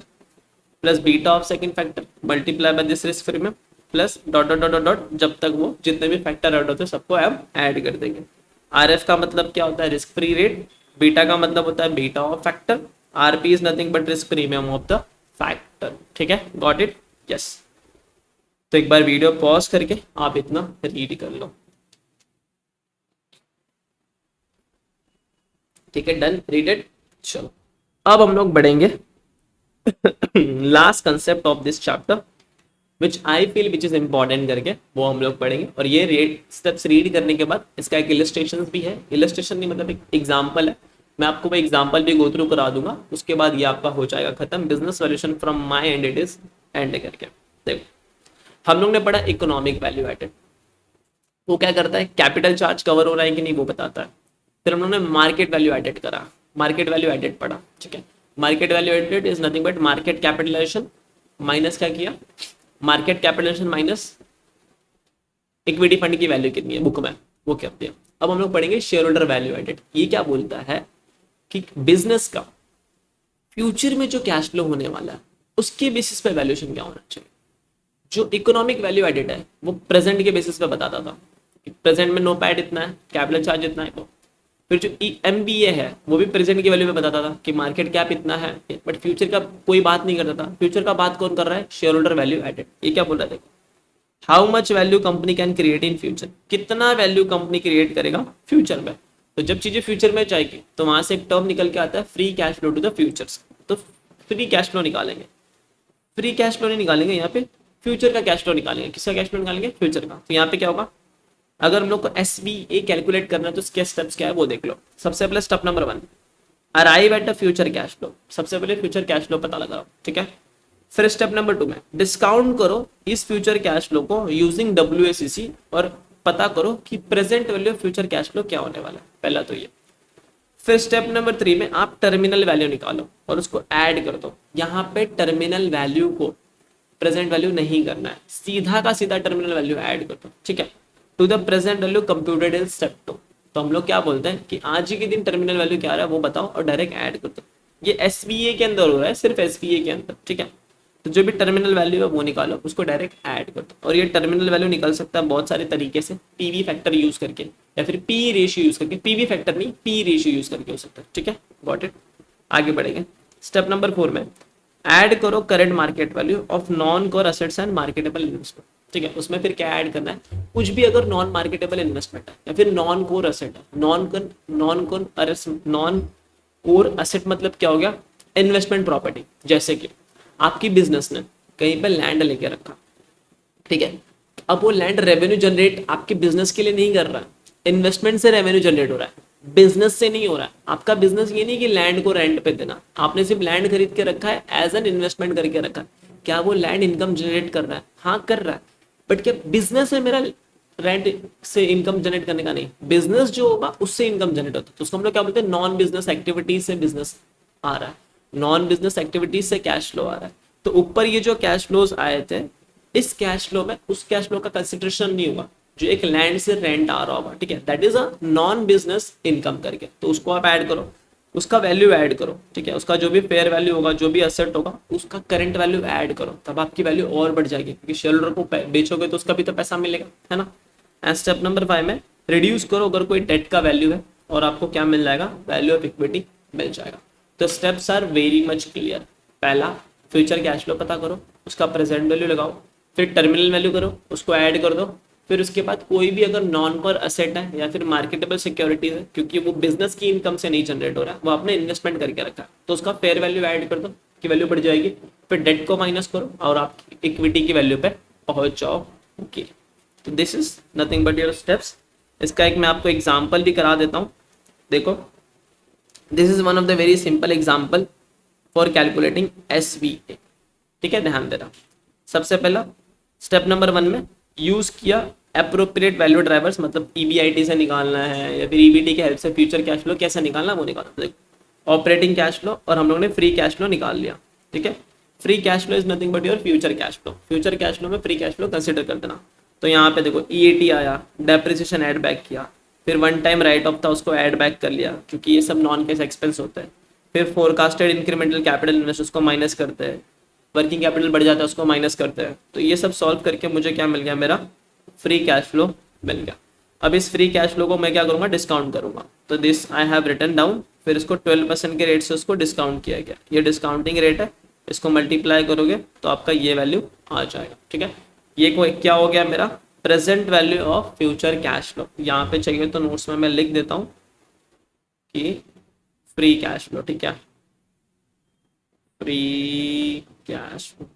plus beta of second factor multiply by this risk premium plus dot dot dot dot जब तक वो जितने भी factor add होते हैं सबको हम add कर देंगे। आरएफ का मतलब क्या होता है, रिस्क फ्री रेट। बीटा का मतलब होता है beta of factor. RP is nothing but risk premium of the factor. ठीक है, गॉट इट, यस। तो एक बार वीडियो पॉज करके आप इतना रीड कर लो। ठीक है, डन, रीड इट। चलो अब हम लोग बढ़ेंगे last concept of this chapter which I feel which is important करके वो हम लोग पढ़ेंगे। और ये स्टेप्स रीड करने के बाद इसका एक इलस्ट्रेशन भी है, इलस्ट्रेशन नहीं मतलब एक एग्जाम्पल है, मैं आपको वो एग्जाम्पल भी गो थ्रू करा दूंगा। उसके बाद ये आपका हो जाएगा खत्म, business solution from my and it is and करके। देखो हम लोग ने पढ़ा इकोनॉमिक वैल्यू एडेड, वो क्या करता है, कैपिटल चार्ज कवर हो रहा है कि नहीं वो बताता है। फिर हम लोग ने मार्केट वैल्यू एडेड करा, मार्केट वैल्यू एडेड पढ़ा। ठीक है, market value added is nothing but market capitalization minus क्या किया, market capitalization minus equity fund की वैल्यू कितनी है बुक में, वो क्या दिया। अब हम लोग पढ़ेंगे शेयर होल्डर वैल्यू एडेड। ये क्या बोलता है कि बिजनेस का फ्यूचर में जो कैश फ्लो होने वाला है उसके बेसिस पे वैल्यूएशन क्या होना चाहिए। जो इकोनॉमिक वैल्यू एडेड है वो प्रेजेंट के बेसिस पे बताता था कि प्रेजेंट में नो पैड इतना है, कैपिटल चार्ज इतना है। फिर जो MBA है वो भी प्रेजेंट की वैल्यू पे बताता था कि मार्केट कैप इतना है, बट फ्यूचर का कोई बात नहीं करता था। फ्यूचर का बात कौन कर रहा है, शेयर होल्डर वैल्यू एडेड। ये क्या बोल रहा है, देखो how much value company can create in future, कितना वैल्यू कंपनी क्रिएट करेगा फ्यूचर में। तो जब चीजें फ्यूचर में जाएगी तो वहां से एक टर्म निकल के आता है free cash flow to the futures. तो फ्री कैश फ्लो निकालेंगे, फ्री कैश फ्लो नहीं निकालेंगे, यहाँ पे फ्यूचर का कैश फ्लो निकालेंगे। किसका कैश फ्लो निकालेंगे, फ्यूचर का। तो यहाँ पे क्या होगा, अगर हम लोग को SBA कैलकुलेट करना है तो इसके स्टेप्स क्या है वो देख लो। सबसे पहले step number 1, arrive at a future cash flow. सबसे पहले फ्यूचर कैश फ्लो पता लगाओ, ठीक है। फिर स्टेप नंबर 2 में डिस्काउंट करो इस फ्यूचर कैश फ्लो को यूजिंग WACC और पता करो कि present value future cash flow क्या होने वाला है, पहला तो ये। फिर स्टेप नंबर 3 में आप टर्मिनल वैल्यू निकालो और उसको ऐड कर दो। यहाँ पे टर्मिनल वैल्यू को प्रेजेंट वैल्यू नहीं करना है, सीधा का सीधा टर्मिनल वैल्यू ऐड कर दो, ठीक है। To the present value computed in step 2। तो हम लोग क्या बोलते हैं कि आज ही के दिन टर्मिनल वैल्यू क्या आ रहा है वो बताओ और डायरेक्ट ऐड कर दो। ये SBA के अंदर हो रहा है, सिर्फ SBA के अंदर, ठीक है। तो जो भी टर्मिनल वैल्यू है वो निकालो, उसको डायरेक्ट ऐड कर दो। और ये टर्मिनल वैल्यू निकल सकता है बहुत सारे तरीके से, PV फैक्टर यूज करके या फिर P रेशियो यूज करके। PV फैक्टर नहीं, P रेशियो यूज करके हो सकता है, ठीक है। गॉट इट, आगे बढ़ेंगे। स्टेप नंबर 4 में ऐड करो current market value of non core assets and marketable investment, ठीक है। उसमें फिर क्या ऐड करना है, कुछ भी अगर नॉन मार्केटेबल इन्वेस्टमेंट है या फिर नॉन कोर एसेट है। नॉन कोर एसेट मतलब क्या हो गया, इन्वेस्टमेंट प्रॉपर्टी। जैसे कि आपकी बिजनेस ने कहीं पे लैंड लेके रखा, ठीक है। अब वो लैंड रेवेन्यू जनरेट आपके बिजनेस के लिए नहीं कर रहा है, इन्वेस्टमेंट से रेवेन्यू जनरेट हो रहा है, बिजनेस से नहीं हो रहा है। आपका बिजनेस ये नहीं कि लैंड को रेंट पे देना, आपने सिर्फ लैंड खरीद के रखा है, एज एन इन्वेस्टमेंट करके रखा है। क्या वो लैंड इनकम जनरेट कर रहा है, हाँ कर रहा है, बट क्या बिजनेस है मेरा रेंट से इनकम जनरेट करने का, नहीं। बिजनेस जो होगा उससे इनकम जनरेट होता है, तो उसको हम लोग क्या बोलते हैं, नॉन बिजनेस एक्टिविटीज से बिजनेस आ रहा है, नॉन बिजनेस एक्टिविटीज से कैश फ्लो आ रहा है। तो ऊपर ये जो कैश फ्लोज आए थे, इस कैश फ्लो में उस कैश फ्लो का कंसिडरेशन नहीं होगा जो एक लैंड से रेंट आ रहा होगा, ठीक है। That is a non business income करके, तो उसको आप ऐड करो, उसका वैल्यू ऐड करो, ठीक है। उसका जो भी फेयर वैल्यू होगा, जो भी एसेट होगा, उसका करंट वैल्यू ऐड करो, तब आपकी वैल्यू और बढ़ जाएगी, क्योंकि शेयर होल्डर को बेचोगे तो उसका भी तो पैसा मिलेगा, है ना। एंड स्टेप नंबर 5 में रिड्यूस करो अगर कोई डेट का वैल्यू है और आपको क्या मिल जाएगा, वैल्यू ऑफ इक्विटी मिल जाएगा। तो steps are very much clear. पहला फ्यूचर कैश फ्लो पता करो, उसका प्रेजेंट वैल्यू लगाओ, फिर टर्मिनल वैल्यू करो, उसको ऐड कर दो, फिर उसके बाद कोई भी अगर नॉन कोर असेट है या फिर मार्केटेबल सिक्योरिटीज है, क्योंकि वो बिजनेस की इनकम से नहीं जनरेट हो रहा है, वो आपने इन्वेस्टमेंट करके रखा है, तो उसका फेयर वैल्यू ऐड कर दो कि वैल्यू बढ़ जाएगी। फिर डेट को माइनस करो और आप इक्विटी की वैल्यू पे पहुंच जाओ। ओके, तो this is nothing but your steps. इसका एक मैं आपको एग्जाम्पल भी करा देता हूँ। देखो, this is one of the very simple example for calculating SVA। ठीक है, ध्यान देना। सबसे पहला स्टेप नंबर 1 में यूज किया अप्रोप्रिएट वैल्यू ड्राइवर्स, मतलब EBIT से निकालना है या फिर EBT की हेल्प से फ्यूचर कैश फ्लो कैसे निकालना वो निकालना। देखो, ऑपरेटिंग कैश फ्लो और हम लोग ने फ्री कैश फ्लो निकाल लिया। ठीक है, free cash flow is nothing but your future cash flow. Future cash flow में फ्री कैश फ्लो कंसिडर कर देना। तो यहाँ पे देखो EAT आया, डेप्रिसिएशन ऐड बैक किया, फिर वन टाइम राइट ऑफ था उसको ऐड बैक कर लिया क्योंकि ये सब नॉन कैश एक्सपेंस होता है। फिर फोरकास्टेड इंक्रीमेंटल कैपिटल इन्वेस्ट उसको माइनस करते हैं, वर्किंग कैपिटल बढ़ जाता है उसको माइनस करते हैं। तो ये सब सॉल्व करके मुझे क्या मिल गया, मेरा फ्री कैश फ्लो मिल गया। अब इस फ्री कैश फ्लो को मैं क्या करूँगा, डिस्काउंट करूँगा। तो this I have written down, फिर इसको 12% के रेट से उसको डिस्काउंट किया गया। ये डिस्काउंटिंग रेट है, इसको मल्टीप्लाई करोगे तो आपका ये वैल्यू आ जाएगा। ठीक है, ये कोई क्या हो गया, मेरा present value of future cash flow. यहाँ पे चाहिए तो नोट्स में मैं लिख देता हूँ कि फ्री कैश फ्लो। ठीक है, free cash flow,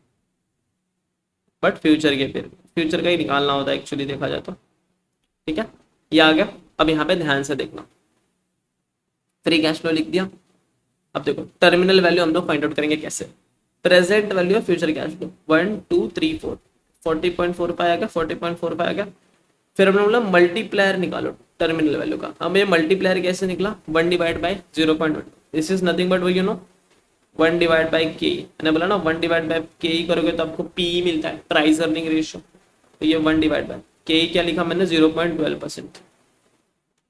but future के फिर फ्यूचर का ही निकालना होता है एक्चुअली देखा जाए तो। ठीक है, ये आ गया। अब यहाँ पे ध्यान से देखना, फ्री कैश फ्लो लिख दिया। अब देखो टर्मिनल वैल्यू हम लोग फाइंड आउट करेंगे कैसे। Present value of future cash flow 1 2 3 4 40.45 आ गया, 40.45 आ गया। फिर हम लोग बोला मल्टीप्लायर निकालो टर्मिनल वैल्यू का। अब ये मल्टीप्लायर कैसे निकला, 1 divide by 0.1। This is nothing but you know 1 divide by के। मैंने बोला ना 1 डिवाइड बाई के ही करोगे तो आपको PE मिलता है, प्राइस अर्निंग रेशियो। तो ये 1 डिवाइड बाई के क्या लिखा मैंने, 0.12%।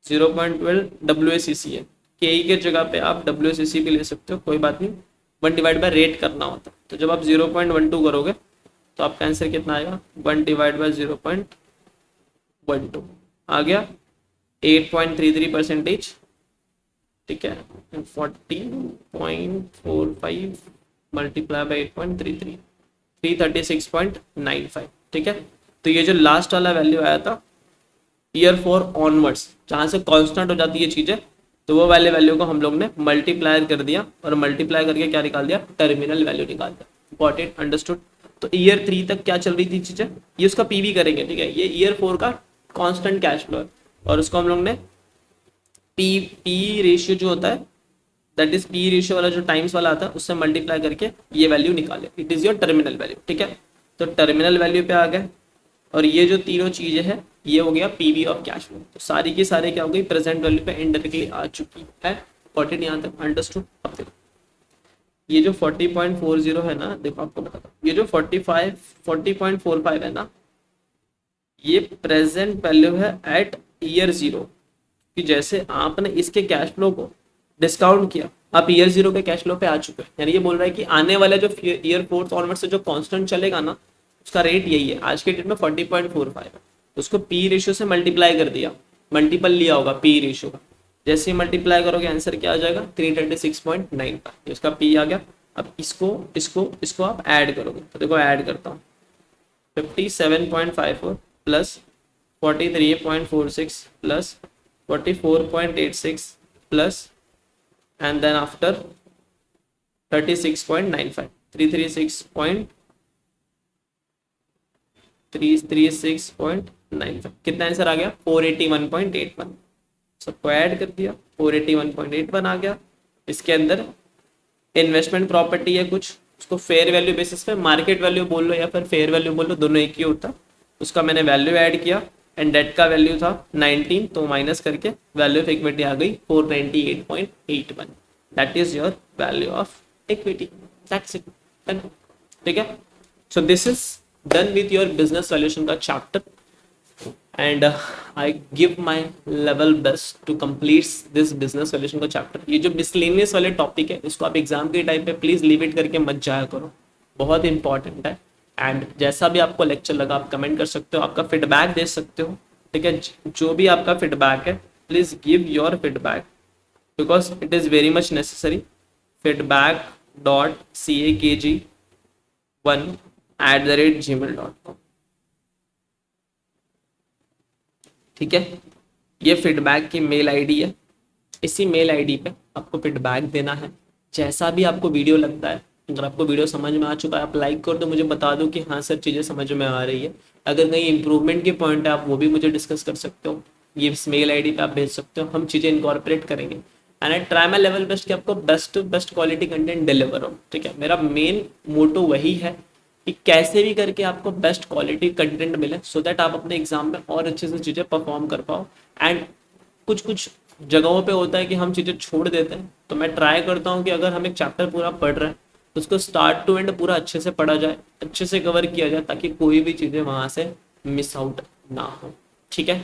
0.12 WACC है, के के जगह पे आप WACC भी ले सकते हो, कोई बात नहीं। 1 डिवाइड बाई रेट करना होता है, तो जब आप 0.12 करोगे तो आपका आंसर कितना आएगा, 1 डिवाइड बाई 0.12 आ गया 8.33%। ठीक है, 40.45 मल्टीप्लाई बाई 8.33 336.95। ठीक है, तो ये जो लास्ट वाला वैल्यू आया था ईयर 4 ऑनवर्ड्स, जहाँ से कांस्टेंट हो जाती है चीज़ें, तो वो वाले वैल्यू को हम लोग ने मल्टीप्लाई कर दिया और मल्टीप्लाई करके क्या निकाल दिया, टर्मिनल वैल्यू निकाल दिया। Got it, understood. तो ईयर 3 तक क्या चल रही थी चीज़ें, ये उसका PV करेंगे। ठीक है, ये ईयर 4 का कांस्टेंट कैश फ्लो है और उसको हम लोग ने पी रेशियो जो होता है, दैट इज पी रेशियो वाला जो टाइम्स वाला आता है उससे मल्टीप्लाई करके ये वैल्यू निकाले। It is your terminal value. ठीक है, तो टर्मिनल वैल्यू पे आ गए और ये जो तीनों चीजें हैं ये हो गया PV ऑफ कैश फ्लो। तो सारी की सारी क्या हो गई, प्रेजेंट वैल्यू पे इनडायरेक्टली आ चुकी है। गॉट इट, यहाँ तक अंडरस्टूड। अब देखो ये जो 40.40 है ना, देखो आपको बताता हूँ, ये जो 40.45 है ना, ये प्रेजेंट वैल्यू है एट ईयर 0। कि जैसे आपने इसके कैश फ्लो को डिस्काउंट किया, आप ईयर 0 के कैश फ्लो पे आ चुके हैं। यानी ये बोल रहा है कि आने वाला जो ईयर 4 ऑनवर्ड से जो कांस्टेंट चलेगा ना, उसका रेट यही है। आज के डेट में 40.45 है, तो उसको P रेशियो से मल्टीप्लाई कर दिया, मल्टीपल लिया होगा P रेशियो का। जैसे ही मल्टीप्लाई करोगे आंसर क्या आ जाएगा, 336.95। इसका P आ गया। अब इसको आप ऐड करोगे, तो देखो ऐड करता हूँ, 57.54 plus 43.46 plus 44.86 plus and then after 36.95 336.95 कितना आंसर आ गया, 481.81। सबको ऐड कर दिया, 481.81 आ गया। इसके अंदर इन्वेस्टमेंट प्रॉपर्टी है कुछ, उसको फेयर वैल्यू बेसिस पे, मार्केट वैल्यू बोल लो या फिर फेयर वैल्यू बोल लो, दोनों एक ही होता। उसका मैंने वैल्यू ऐड किया एंड डेट का वैल्यू था 19, तो माइनस करके वैल्यू ऑफ इक्विटी आ गई 498.81। That is your value of equity. That's it, done. ठीक है, so this is done with your business valuation का chapter and I give my level best to complete this business valuation का chapter. ये जो miscellaneous वाले topic है इसको आप एग्जाम के टाइम पे प्लीज लीव इट करके मत जाया करो, बहुत इंपॉर्टेंट है। एंड जैसा भी आपको लेक्चर लगा आप कमेंट कर सकते हो, आपका फीडबैक दे सकते हो। ठीक है, जो भी आपका फीडबैक है please give your feedback because it is very much necessary. feedback.cakg1@gmail.com। ठीक है, ये फीडबैक की मेल आईडी है। इसी मेल आईडी पे आपको फीडबैक देना है। जैसा भी आपको वीडियो लगता है, अगर आपको वीडियो समझ में आ चुका है आप लाइक कर दो, मुझे बता दो कि हाँ सर चीज़ें समझ में आ रही है। अगर कहीं इंप्रूवमेंट की पॉइंट है आप वो भी मुझे डिस्कस कर सकते हो, ये इस मेल आईडी पे आप भेज सकते हो, हम चीज़ें इनकॉर्पोरेट करेंगे and I try my level best कि आपको बेस्ट क्वालिटी कंटेंट डिलीवर हो। ठीक है, मेरा मेन मोटो वही है कि कैसे भी करके आपको बेस्ट क्वालिटी कंटेंट मिले सो दैट आप अपने एग्जाम में और अच्छे से चीज़ें परफॉर्म कर पाओ। एंड कुछ कुछ जगहों पे होता है कि हम चीज़ें छोड़ देते हैं, तो मैं ट्राई करता हूँ कि अगर हम एक चैप्टर पूरा पढ़ रहे हैं तो उसको स्टार्ट टू एंड पूरा अच्छे से पढ़ा जाए, अच्छे से कवर किया जाए, ताकि कोई भी चीज़ें वहाँ से मिस आउट ना हो। ठीक है,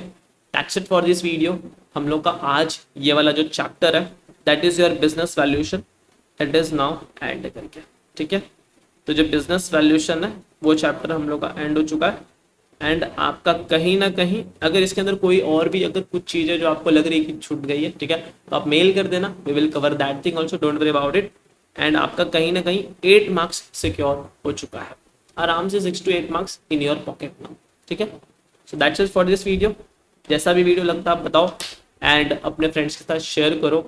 that's it for this video. हम लोग का आज ये वाला जो चैप्टर है that is your business valuation, that is now and करके। ठीक है, तो जो बिजनेस वैल्यूएशन है वो चैप्टर हम लोग का एंड हो चुका है। एंड आपका कहीं ना कहीं अगर इसके अंदर कोई और भी अगर कुछ चीज़ें जो आपको लग रही है कि छूट गई है, ठीक है, तो आप मेल कर देना, we will cover that thing also, don't worry about it. And आपका कहीं ना कहीं 8 मार्क्स सिक्योर हो चुका है, आराम से 6 to 8 marks in your pocket now. ठीक है, so that's it for this video. जैसा भी वीडियो लगता है आप बताओ एंड अपने फ्रेंड्स के साथ शेयर करो,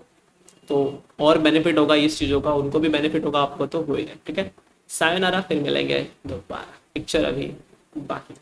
तो और बेनिफिट होगा इस चीज़ों का, उनको भी बेनिफिट होगा, आपको तो होएगा। ठीक है, सायोनारा, फिर मिलेंगे दोबारा, पिक्चर अभी बाकी।